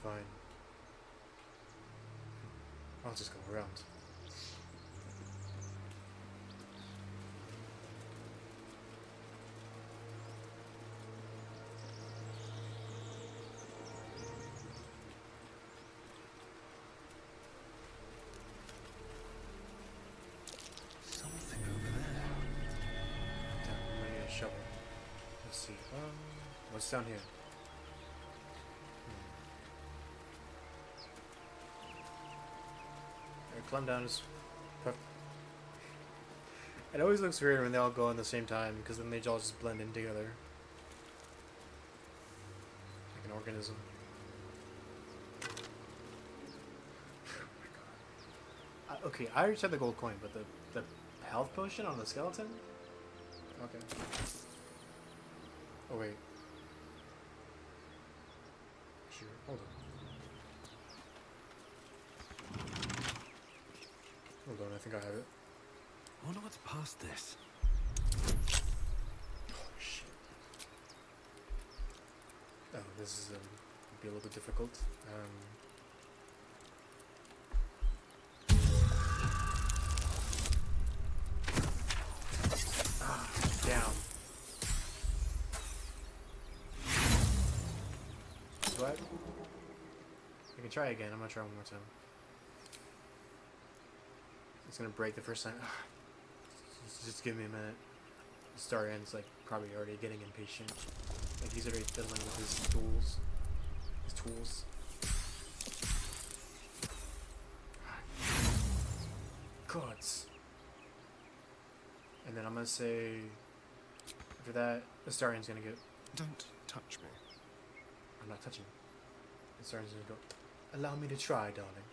Fine. I'll just go around. Something over there. Damn, I'm gonna need a shovel. Let's see. What's down here? Climb down is perfect. It always looks weird when they all go at the same time, because then they all just blend in together. Like an organism. Okay, I already tried the gold coin, but the health potion on the skeleton? Okay. Oh wait. Sure, hold on. Hold on, I think I have it. I wonder what's past this. Oh shit. Oh, this is be a little bit difficult. Down. What? I can try again. I'm gonna try one more time. It's gonna break the first time. Just give me a minute. The star ends like probably already getting impatient. Like he's already fiddling with his tools. Gods. And then I'm gonna say after that the star end's gonna get. Don't touch me. I'm not touching. The star end's gonna go. Allow me to try, darling.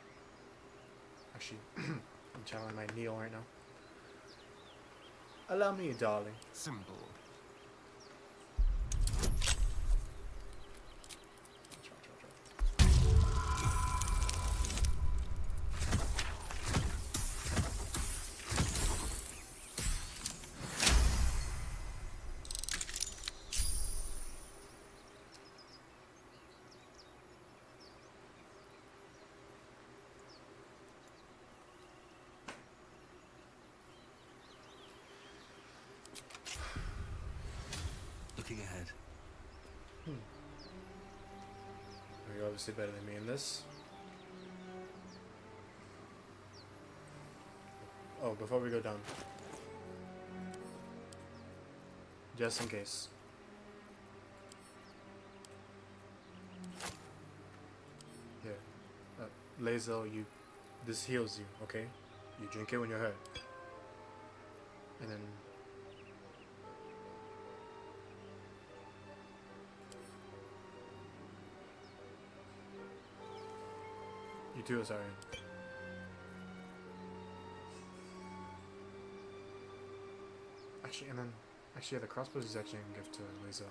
Actually, I'm channeling my Neil right now. Allow me, darling. Simple. Looking ahead. You're obviously better than me in this. Oh, before we go down. Just in case. Here. Lazel, this heals you, okay? You drink it when you're hurt. And then... You too, sorry. Actually, yeah, the crossbow is actually a gift to Lazel.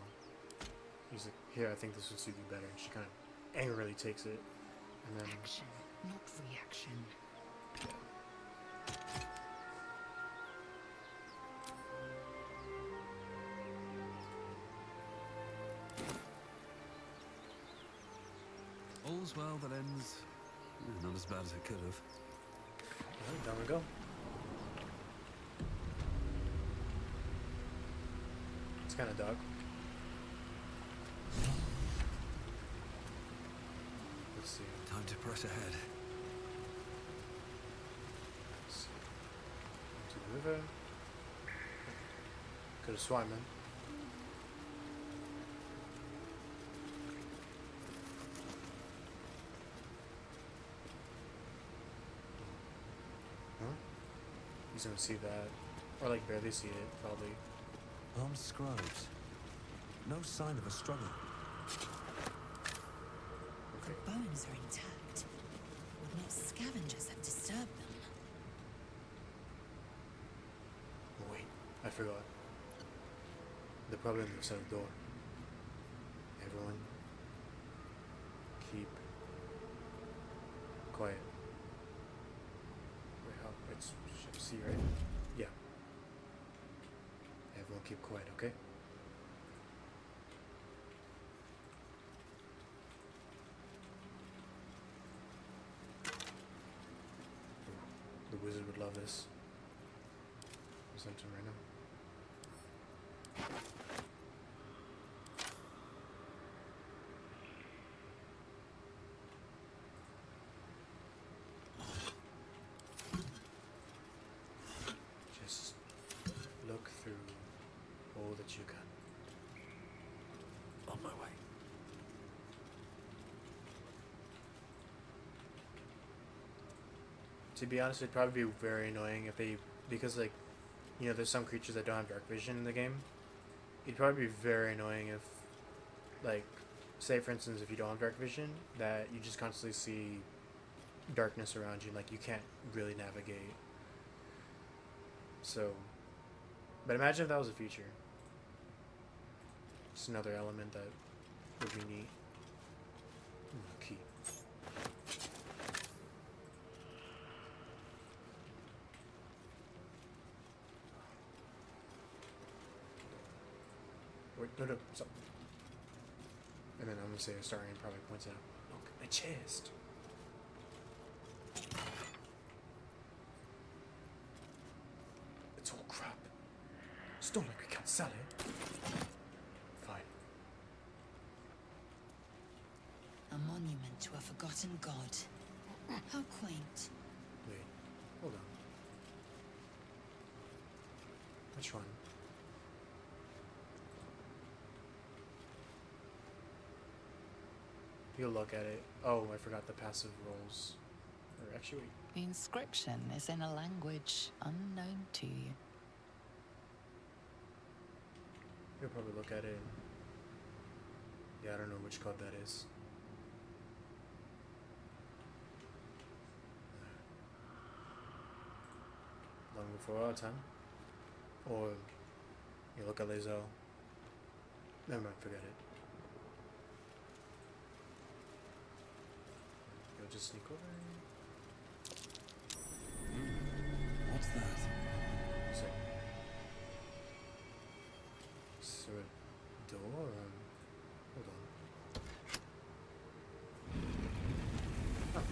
He's like, here, I think this will suit you better. And she kind of angrily takes it, and then Action, not reaction. All's well that ends not as bad as it could have. Alright, down we go. It's kind of dark. Let's see. Time to press ahead. Let's see. To the river. Could have swam in. He's gonna see that, or like barely see it, probably. Armed scribes. No sign of a struggle. Okay. The bones are intact. Would not scavengers have disturbed them? Oh, wait, I forgot. They're probably on the other side of the door. Everyone, keep quiet. Wait, how? It's C, right? Yeah. Everyone keep quiet, okay? The wizard would love this. I'll send him right now. Just look through all that you can. On my way. To be honest, it'd probably be very annoying if they, because like, you know, there's some creatures that don't have dark vision in the game. It'd probably be very annoying if, like, say for instance, if you don't have dark vision, that you just constantly see darkness around you, like you can't really navigate. So, but imagine if that was a feature. Just another element that would be neat. Key. Wait, no, stop. And then I'm gonna say Astarion probably points out, look, my chest. It's all crap. It's not like we can't sell it. Fine. A monument to a forgotten god. How quaint. Wait, hold on. Which one? You'll look at it. Oh, I forgot the passive rolls. Or actually, wait. The inscription is in a language unknown to you. You'll probably look at it. Yeah, I don't know which card that is. Long before our time. Or you look at Lazo. Never mind, forget it. You'll just sneak over. What's that? So, door. Hold on. Oh.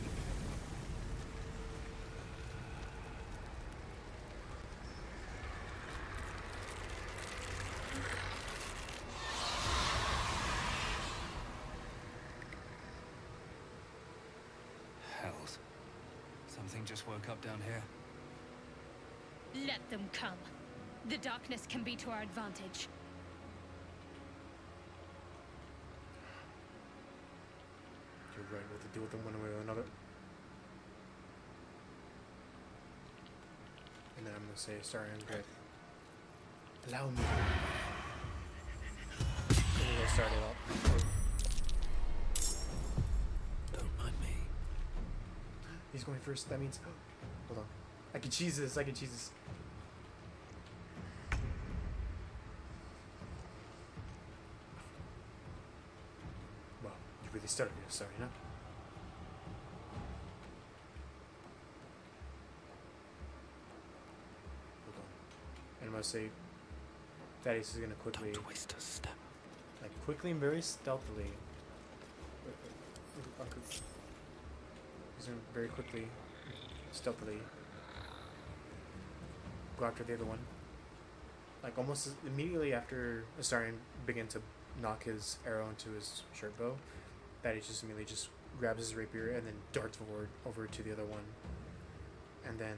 Hells. Something just woke up down here. Let them come. The darkness can be to our advantage. You're right, what to do with them one way or another. And then I'm gonna say, sorry, I'm good. Allow me. And we're gonna start it up. Don't mind me. He's going first, that means. Hold on. I can cheese this, I can cheese this. Wow, you really started this, sorry, huh? Hold on. And I'm gonna say Thaddeus is gonna quickly, Don't waste a step. like quickly and very stealthily. He's gonna very quickly, stealthily go after the other one. Like almost immediately after Astarion began to knock his arrow into his shirt bow, that he just immediately just grabs his rapier and then darts forward over to the other one. And then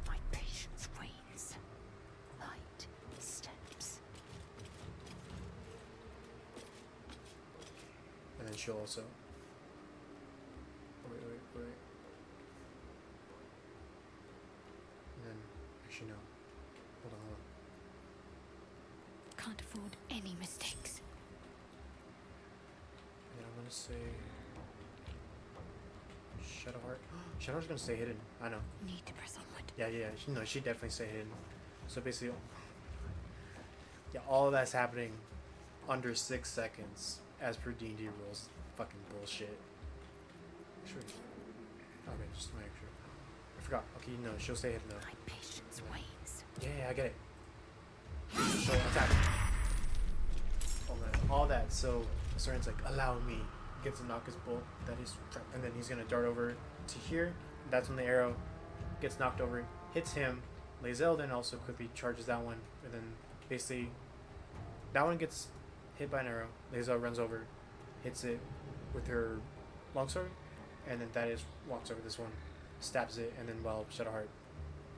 My patience wanes. Light steps. and then she'll also wait. And then actually no. Hold on. Can't afford any mistakes. And then I'm gonna say Shadowheart. Shadowheart's gonna stay hidden. I know. Need to press onward. Yeah. No, she'd definitely stay hidden. So basically, yeah, all of that's happening under 6 seconds as per D&D rules. Fucking bullshit. Sure. Okay, just to make sure. I forgot. Okay, no, she'll stay hidden though. My patience wanes. Yeah, I get it. So attack. All that. So Astarian's like, allow me. Gets to knock his bolt. And then he's gonna dart over to here. That's when the arrow gets knocked over, hits him. Lae'zel then also quickly charges that one, and then basically that one gets hit by an arrow. Lae'zel runs over, hits it with her longsword, and then Thaddeus walks over this one, stabs it, and then while Shadowheart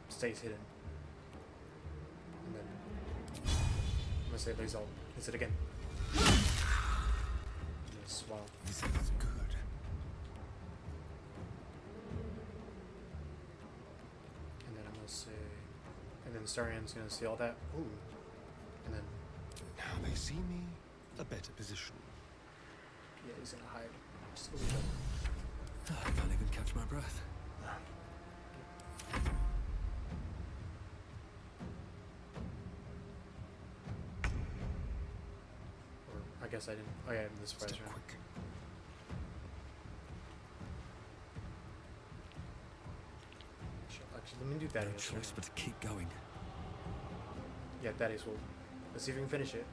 stays hidden. And then I'm gonna say Lazel hits it again. Miss. Wow. This is good. And then I'm gonna say, and then Starian's gonna see all that. Ooh. And then Now they see me. A better position. yeah, he's gonna hide just a little bit. I can't even catch my breath. Or I guess I didn't. Oh yeah, the surprise Step round. quick. Actually, let me do that. No choice but to keep going. Yeah, Thaddeus will. Let's see if we can finish it.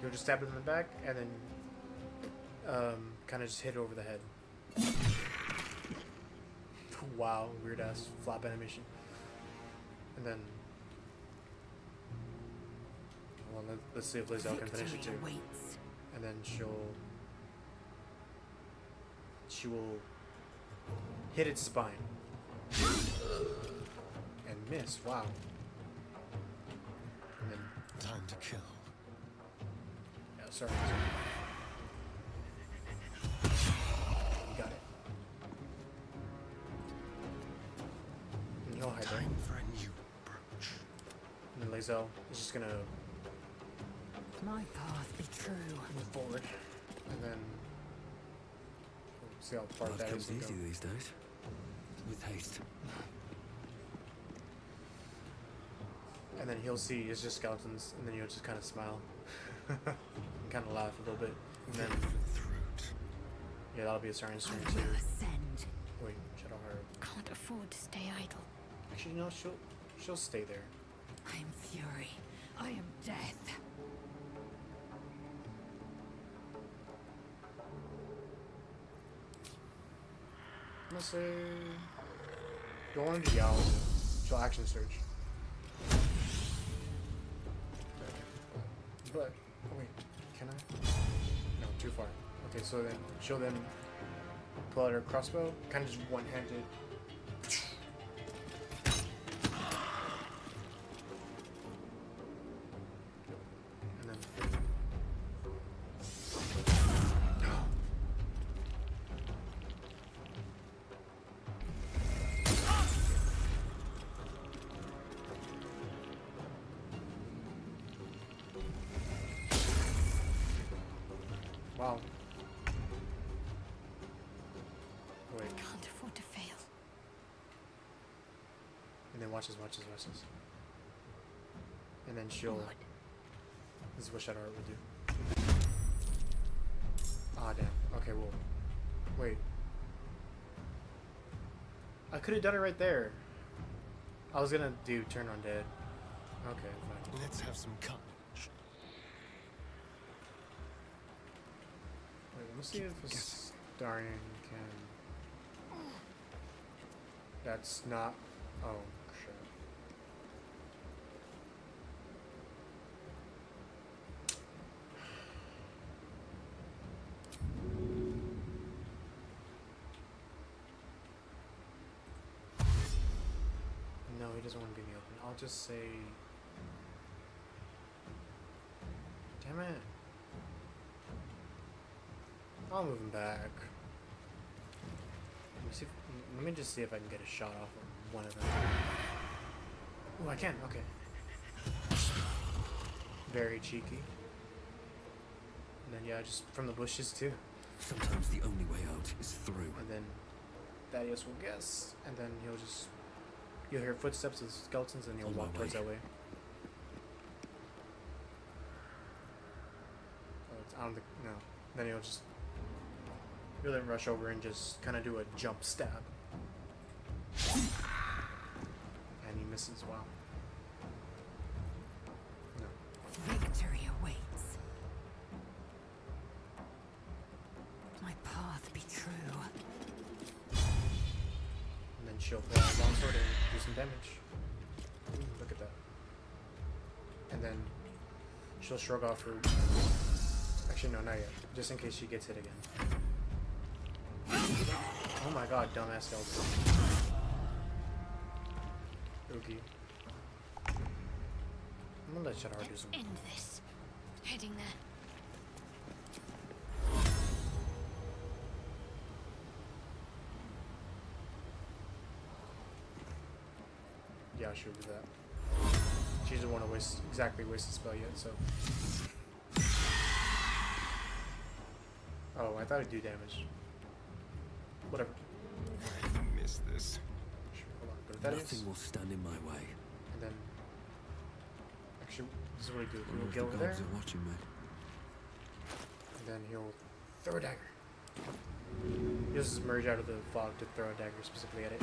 He'll just stab it in the back and then kind of just hit it over the head. Wow, weird ass flop animation. And then, well, let's see if Lazel can finish it too. Awaits. And then she will hit its spine and miss. Wow. And then, Time to kill. yeah, sorry. You got it. And he'll hide there. Time for a new approach. And then Lazel is just gonna My path be true. move forward. And then we'll see how far Life that is comes to go. easy these days. With haste. And then he'll see it's just skeletons, and then he'll just kind of smile. And kind of laugh a little bit. And then, For the throat. yeah, that'll be a Starian's I turn will too. ascend. Wait, Shadowheart. Can't afford to stay idle. Actually, no, she'll stay there. I am fury. I am death. I'm gonna say go on to Yao. She'll action search. But oh wait, can I? No, too far. Okay, so then she'll then pull out her crossbow, kind of just one-handed. And then wow. Wait, Can't afford to fail. and then watch this. And then she'll. Forward. This is what Shadowheart would do. Ah, damn. Okay, well. Wait. I could have done it right there. I was gonna do turn on dead. Okay, fine. Let's have some courage. Wait, let me see if a Starian can. That's not. Oh, shit. No, he doesn't want to be in the open. I'll just say. Damn it. I'll move him back. Let me just see if I can get a shot off of one of them. Oh, I can. Okay. Very cheeky. And then yeah, just from the bushes too. Sometimes the only way out is through. And then Thaddeus will guess, and then you'll hear footsteps of skeletons, and you'll On my walk towards way. that way. Oh, it's, I don't think, no. Then you'll then rush over and just kind of do a jump stab. And he misses, wow. No. Victory awaits. My path be true. And then she'll pull out a longsword and do some damage. Ooh, look at that. And then she'll shrug off her. Actually, no, not yet. Just in case she gets hit again. Oh my god, dumbass skeleton. Oogie. I'm gonna let Shadar do Let's something. end this. Heading there. Yeah, she'll do that. She doesn't want to waste a spell yet, so. Oh, I thought it'd do damage. Whatever. I miss this. Sure, hold on. Go to Thaddeus. Nothing will stand in my way. And then. Actually, this is what he do. Wonder He'll if get the over there. gods are watching me. And then he'll throw a dagger. He'll just merge out of the fog to throw a dagger specifically at it.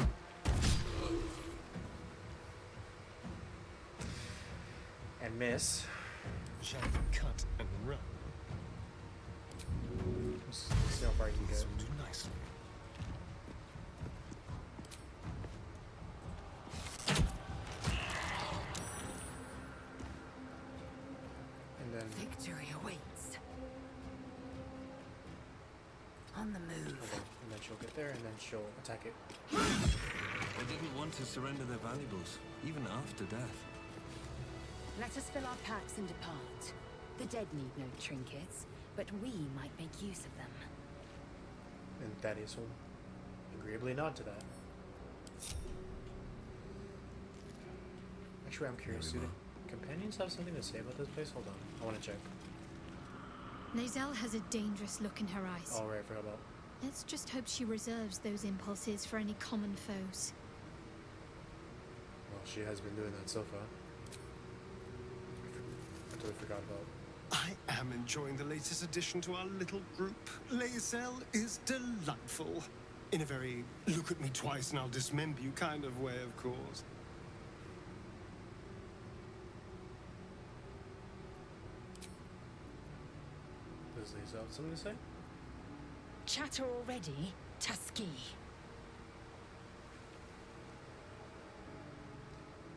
And miss. Shall we cut and run? Let's see how far you can This go. will do nicely. And then Victory awaits. On the move. and then she'll get there and then she'll attack it. They didn't want to surrender their valuables, even after death. Let us fill our packs and depart. The dead need no trinkets, but we might make use of them. And Thaddeus will agreeably nod to that. Actually, I'm curious. Do Very the companions have something to say about this place? Hold on. I want to check. Lae'zel has a dangerous look in her eyes. All right, I forgot about. Let's just hope she reserves those impulses for any common foes. Well, she has been doing that so far. I totally forgot about. I am enjoying the latest addition to our little group. Lae'zel is delightful. In a very look at me twice and I'll dismember you kind of way, of course. Does Lae'zel have something to say? Chatter already? Tusky.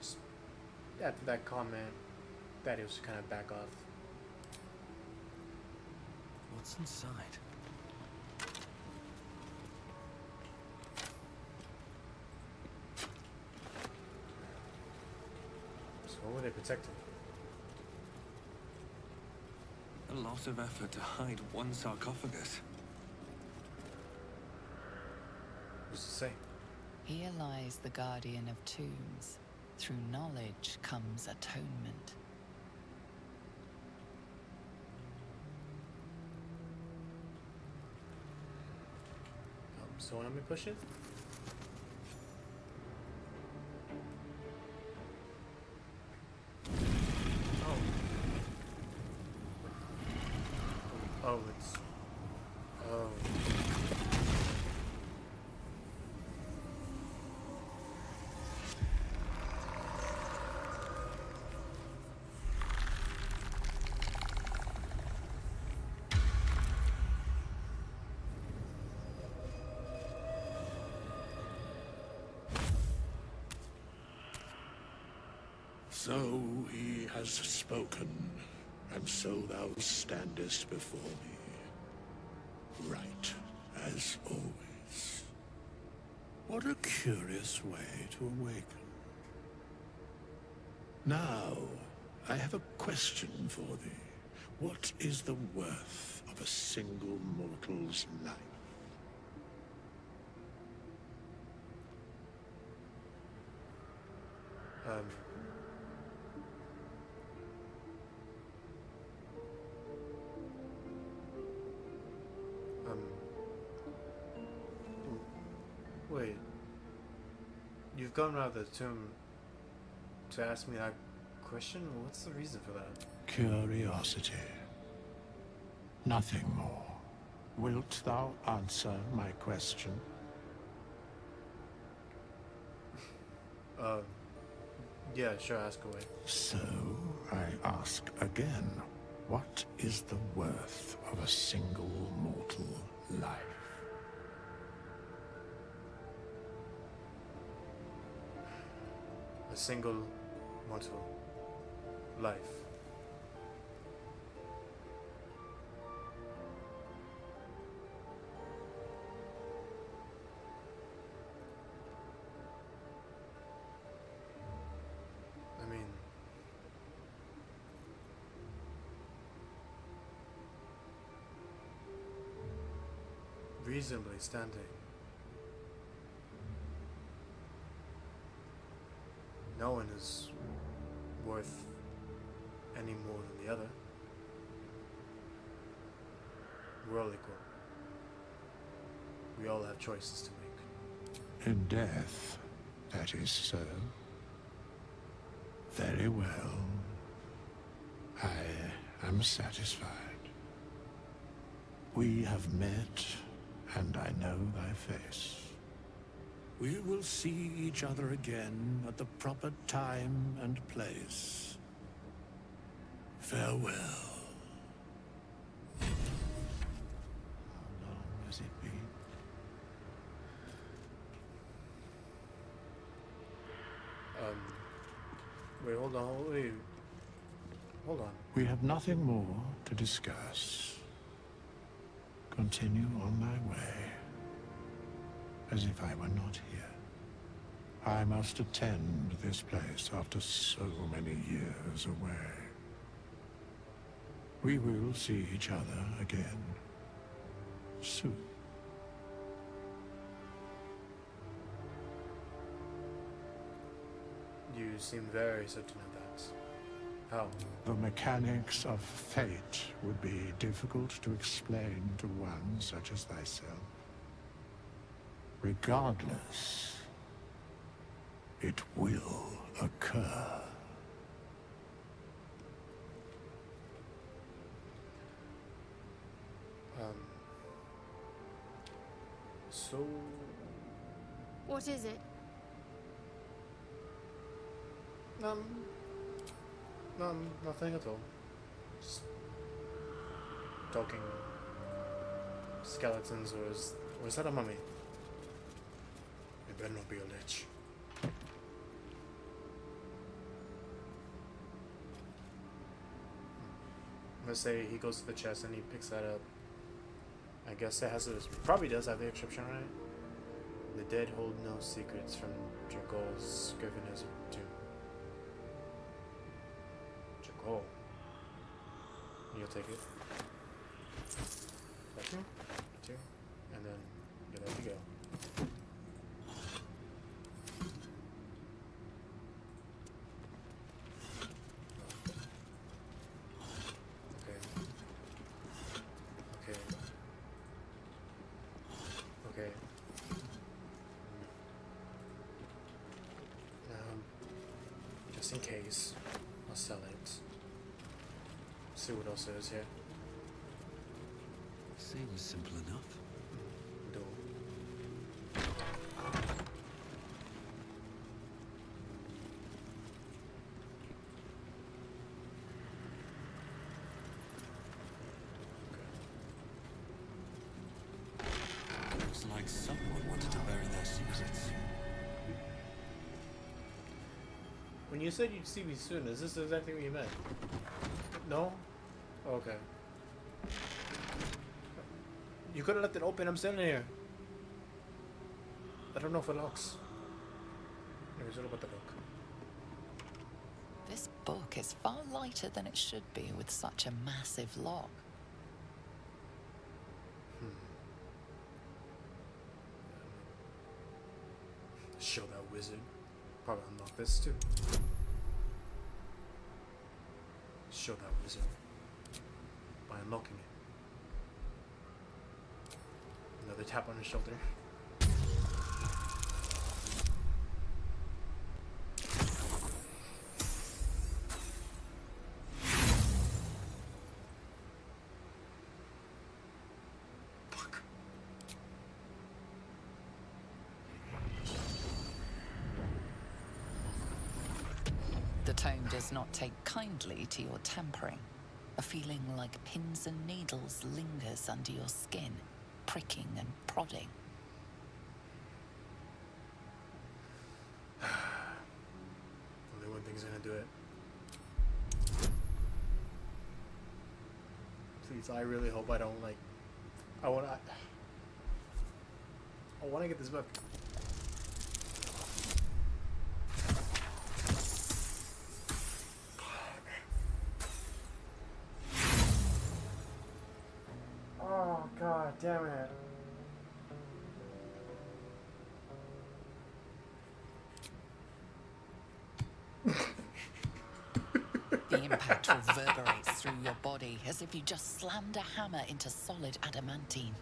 Just after that comment, Thaddeus kind of back off. What's inside? So what were they protecting? A lot of effort to hide one sarcophagus. What's it say? Here lies the guardian of tombs. Through knowledge comes atonement. So let me push it. Oh. Oh, it's. Oh. So he has spoken, and so thou standest before me, right as always. What a curious way to awaken. Now, I have a question for thee. What is the worth of a single mortal's life? Wait. You've gone out of the tomb to ask me that question? What's the reason for that? Curiosity. Nothing more. Wilt thou answer my question? Yeah, sure, ask away. So, I ask again, what is the worth of a single mortal life? A single mortal life. reasonably standing. No one is worth any more than the other. We're all equal. We all have choices to make. In death, that is so. Very well. I am satisfied. We have met, and I know thy face. We will see each other again at the proper time and place. Farewell. How long has it been? Wait, hold on, wait. Hold on. We have nothing more to discuss. Continue on my way, as if I were not here. I must attend this place after so many years away. We will see each other again soon. You seem very certain of that. How? The mechanics of fate would be difficult to explain to one such as thyself. Regardless, it will occur. So... What is it? Nothing at all. Just talking skeletons, or is that a mummy? It better not be a lich. Let's say he goes to the chest and he picks that up. I guess it has probably does have the inscription on it. The dead hold no secrets from Jagol's graven as a tomb. Jagol. You'll take it. That's me. Two. And then you're there to go. Okay. Just in case, I'll sell it. See what else there is here. Seems simple enough. Door. Looks like someone wanted to bury their secrets. When you said you'd see me soon, is this exactly what you meant? No? Okay. You could have left it open, I'm standing here. I don't know if it locks. Anyways, what about the book? This book is far lighter than it should be with such a massive lock. Show that wizard. Probably unlock this too. Show that wizard. By unlocking it. Another tap on his shoulder. The tome does not take kindly to your tampering. A feeling like pins and needles lingers under your skin, pricking and prodding. Only one thing's gonna do it. Please, I really hope I don't like. I wanna get this book. Oh god damn it. impact reverberates through your body as if you just slammed a hammer into solid adamantine.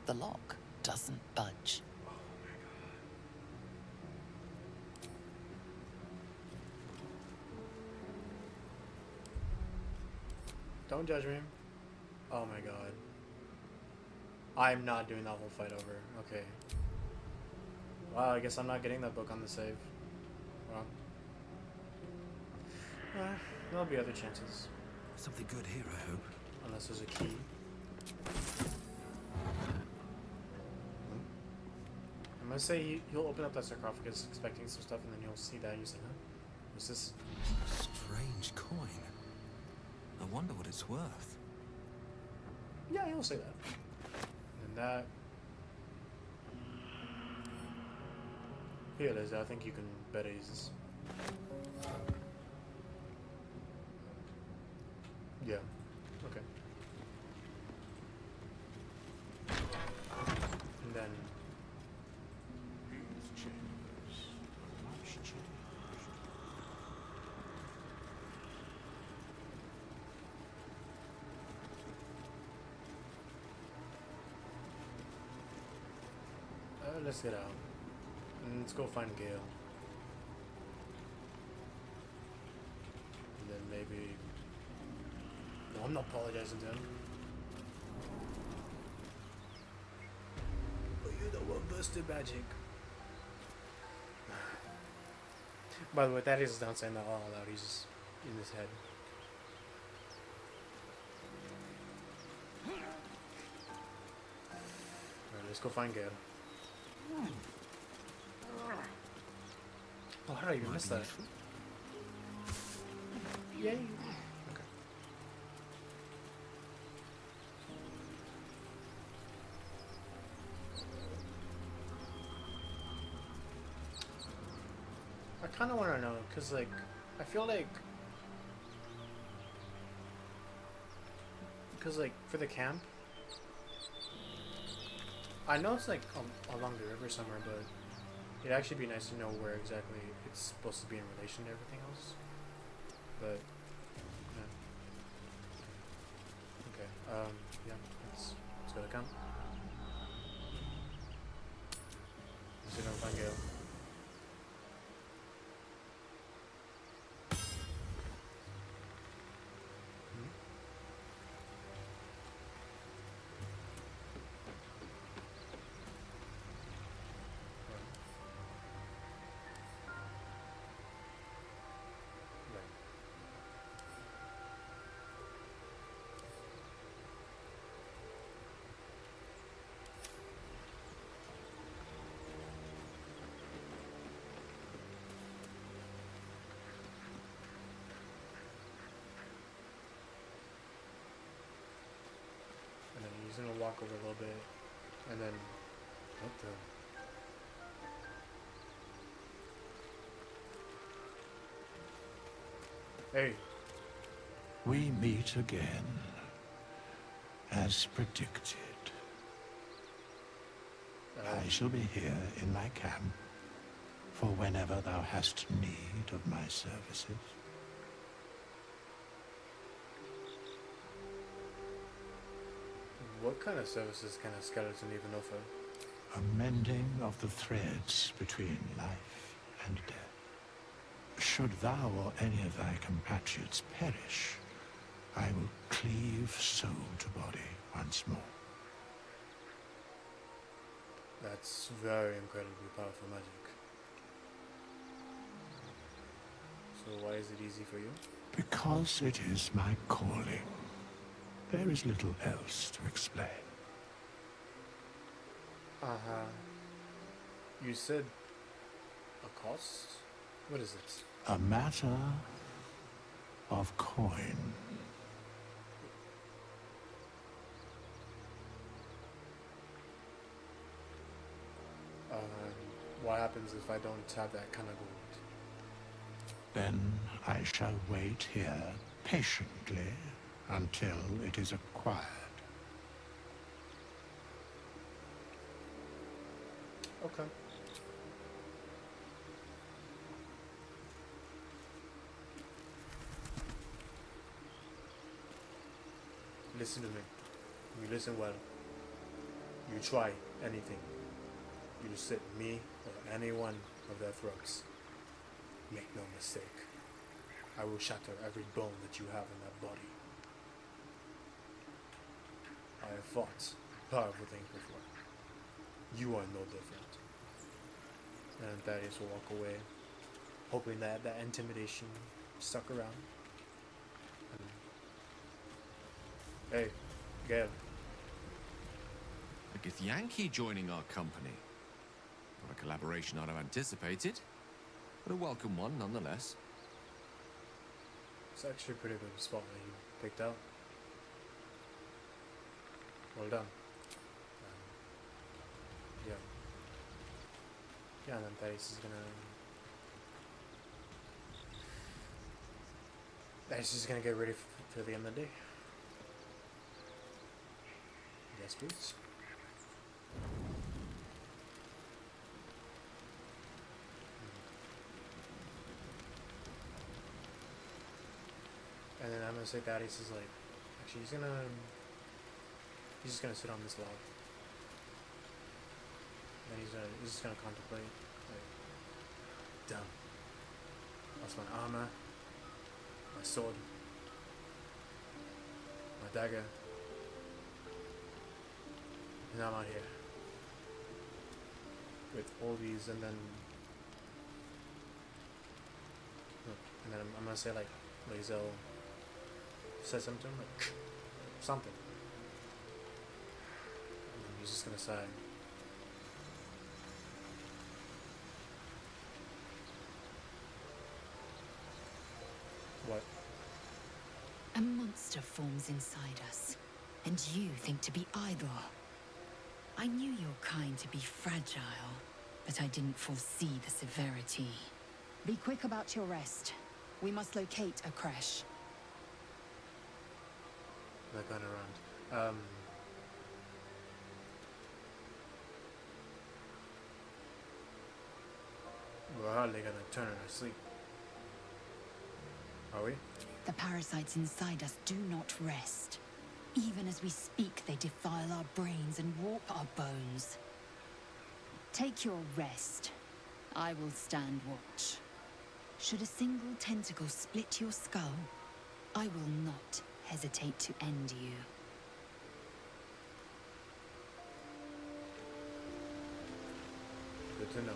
The lock doesn't budge. Don't judge me. Oh my god. I'm not doing that whole fight over. Okay. Wow, I guess I'm not getting that book on the save. Well. There'll be other chances. Something good here, I hope. Unless there's a key. I'm gonna say you'll open up that sarcophagus expecting some stuff, and then you'll see that and you say, huh? What's this? Strange coin. I wonder what it's worth. Yeah, he'll say that. And that. Here it is. I think you can bet aces. Yeah. Okay. And then. These chambers are much changed. Let's get out. And let's go find Gale. And then maybe... No, I'm not apologizing to him. But you're the one busted magic. By the way, Thaddeus is not saying that all out. He's just in his head. Alright, let's go find Gale. Oh, how did I even miss that? Yay! Okay. I kind of want to know, because, like, I feel like... Because, like, for the camp... I know it's, like, along the river somewhere, but... It'd actually be nice to know where exactly it's supposed to be in relation to everything else. But, yeah. Okay, yeah, let's go to camp. Let's see if I can find Gale. He's gonna walk over a little bit, and then, what the? Hey. We meet again, as predicted. I shall be here in my camp, for whenever thou hast need of my services. What kind of services can a skeleton even offer? A mending of the threads between life and death. Should thou or any of thy compatriots perish, I will cleave soul to body once more. That's very incredibly powerful magic. So why is it easy for you? Because it is my calling. There is little else to explain. You said a cost? What is it? A matter of coin. What happens if I don't have that kind of gold? Then I shall wait here patiently until it is acquired. Okay. listen to me. You listen well. You try anything. You slit me or any one of their throats. Make no mistake. I will shatter every bone that you have in that body. I have fought powerful things before. You are no different. And Thaddeus will walk away, hoping that that intimidation stuck around. Hey, Gale. A Githyanki joining our company. Not a collaboration I'd have anticipated, but a welcome one nonetheless. It's actually a pretty good spot that you picked out. Well done. Yeah. Yeah, and then Thaddeus is gonna get ready for the end of the day. Yes, please. And then I'm gonna say Thaddeus is like, actually he's just gonna sit on this log. And he's just gonna contemplate, like, damn. Lost my armor, my sword, my dagger, and now I'm out here with all these, and then I'm gonna say like Lae'zel says something like something, and then he's just gonna sigh. What? A monster forms inside us, and you think to be idle. I knew your kind to be fragile, but I didn't foresee the severity. Be quick about your rest. We must locate a crash. They're going around. We're hardly gonna turn in our sleep. Are we? The parasites inside us do not rest. Even as we speak, they defile our brains and warp our bones. Take your rest. I will stand watch. Should a single tentacle split your skull, I will not hesitate to end you. Good to know.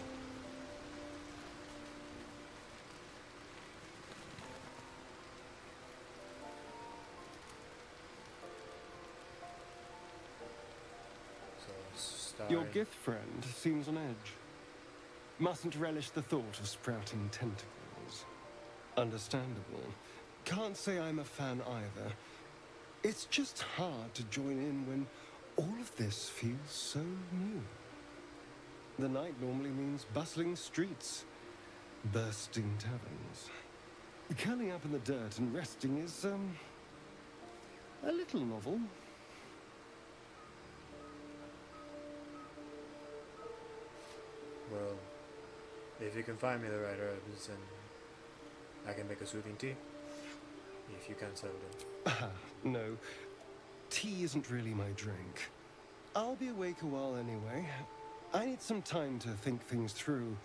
Your gift friend seems on edge. Mustn't relish the thought of sprouting tentacles. Understandable. Can't say I'm a fan either. It's just hard to join in when all of this feels so new. The night normally means bustling streets, bursting taverns. Curling up in the dirt and resting is, a little novel. Well, if you can find me the right herbs, then I can make a soothing tea. If you can't settle them. No. Tea isn't really my drink. I'll be awake a while anyway. I need some time to think things through,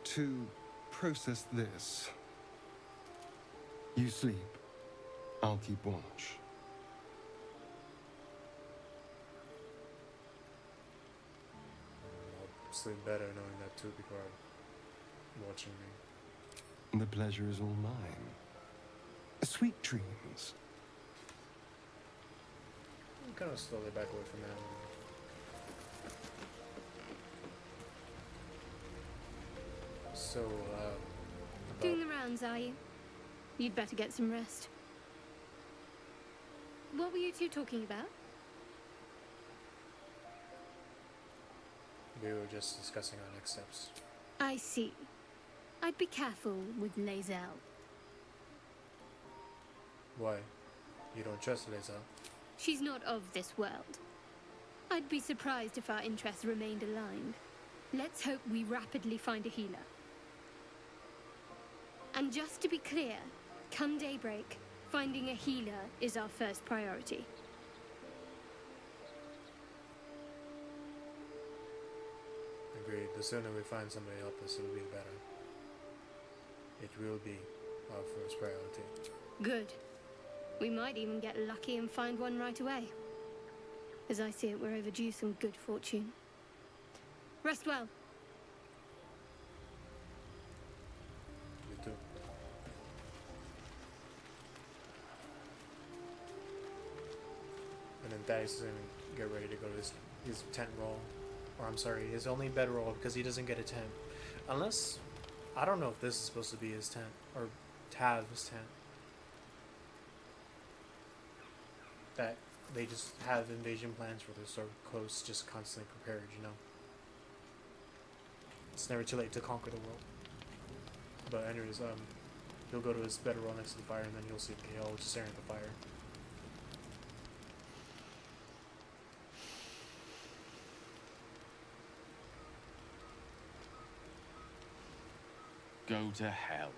to process this. You sleep. I'll keep watch. I'll sleep better knowing that two people are watching me. The pleasure is all mine. Sweet dreams. I'm kind of slowly back away from that. So, Doing the rounds, are you? You'd better get some rest. What were you two talking about? we were just discussing our next steps. I see. I'd be careful with Lae'zel. Why? You don't trust Lae'zel? She's not of this world. I'd be surprised if our interests remained aligned. Let's hope we rapidly find a healer. And just to be clear, come daybreak, finding a healer is our first priority. agreed. The sooner we find somebody to help us, it'll be better. It will be our first priority. Good. We might even get lucky and find one right away. As I see it, we're overdue some good fortune. Rest well. You too. And then Thaddeus is gonna get ready to go to his tent roll. Or I'm sorry, his only bed roll, because he doesn't get a tent. Unless, I don't know if this is supposed to be his tent, or Tav's tent. That they just have invasion plans for the coast, just constantly prepared, you know. It's never too late to conquer the world. But anyways, he'll go to his bed roll next to the fire, and then you'll see Kale just staring at the fire. Go to hell.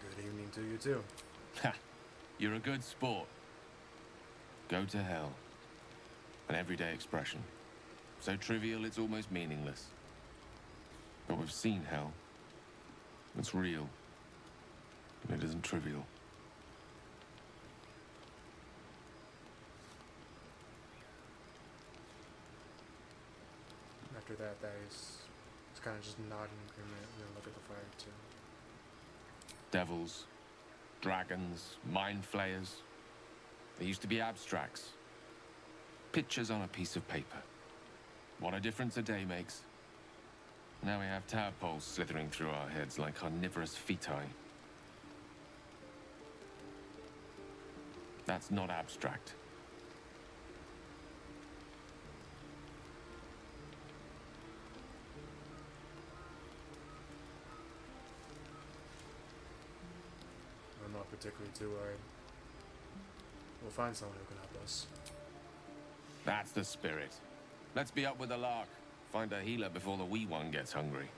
Good evening to you too. Ha! You're a good sport. Go to hell. An everyday expression. So trivial it's almost meaningless. But we've seen hell. It's real. And it isn't trivial. After that, he's kind of just nodding in agreement and then look at the fire too. Devils, dragons, mind flayers. They used to be abstracts. Pictures on a piece of paper. What a difference a day makes. Now we have tadpoles slithering through our heads like carnivorous feti. That's not abstract. I'm not particularly too worried. We'll find someone who can help us. That's the spirit. Let's be up with the lark. Find a healer before the wee one gets hungry.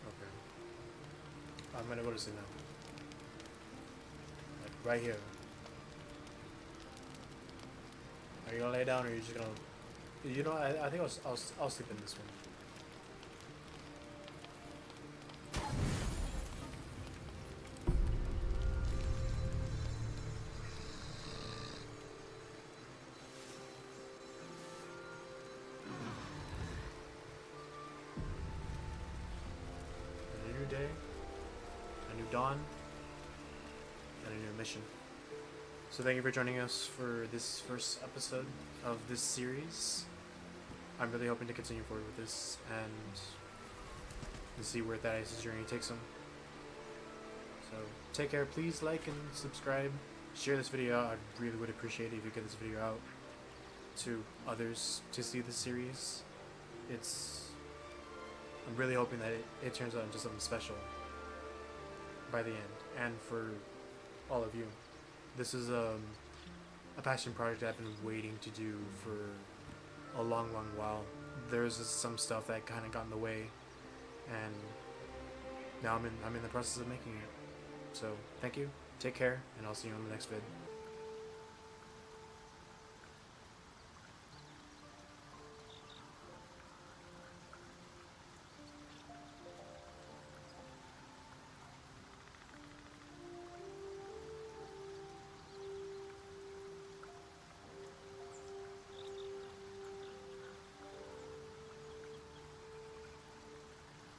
Okay. I'm gonna go to sleep now. Like, right here. Are you gonna lay down or are you just gonna... You know, I think I'll sleep in this one. Day, a new dawn, and a new mission. So thank you for joining us for this first episode of this series. I'm really hoping to continue forward with this and see where Thaddeus' journey takes him. So take care, please like and subscribe, share this video out. I really would appreciate it if you get this video out to others to see this series. I'm really hoping that it turns out into something special by the end, and for all of you. This is a passion project I've been waiting to do for a long while. There's just some stuff that kind of got in the way, and now I'm in the process of making it. So thank you, take care, and I'll see you on the next vid.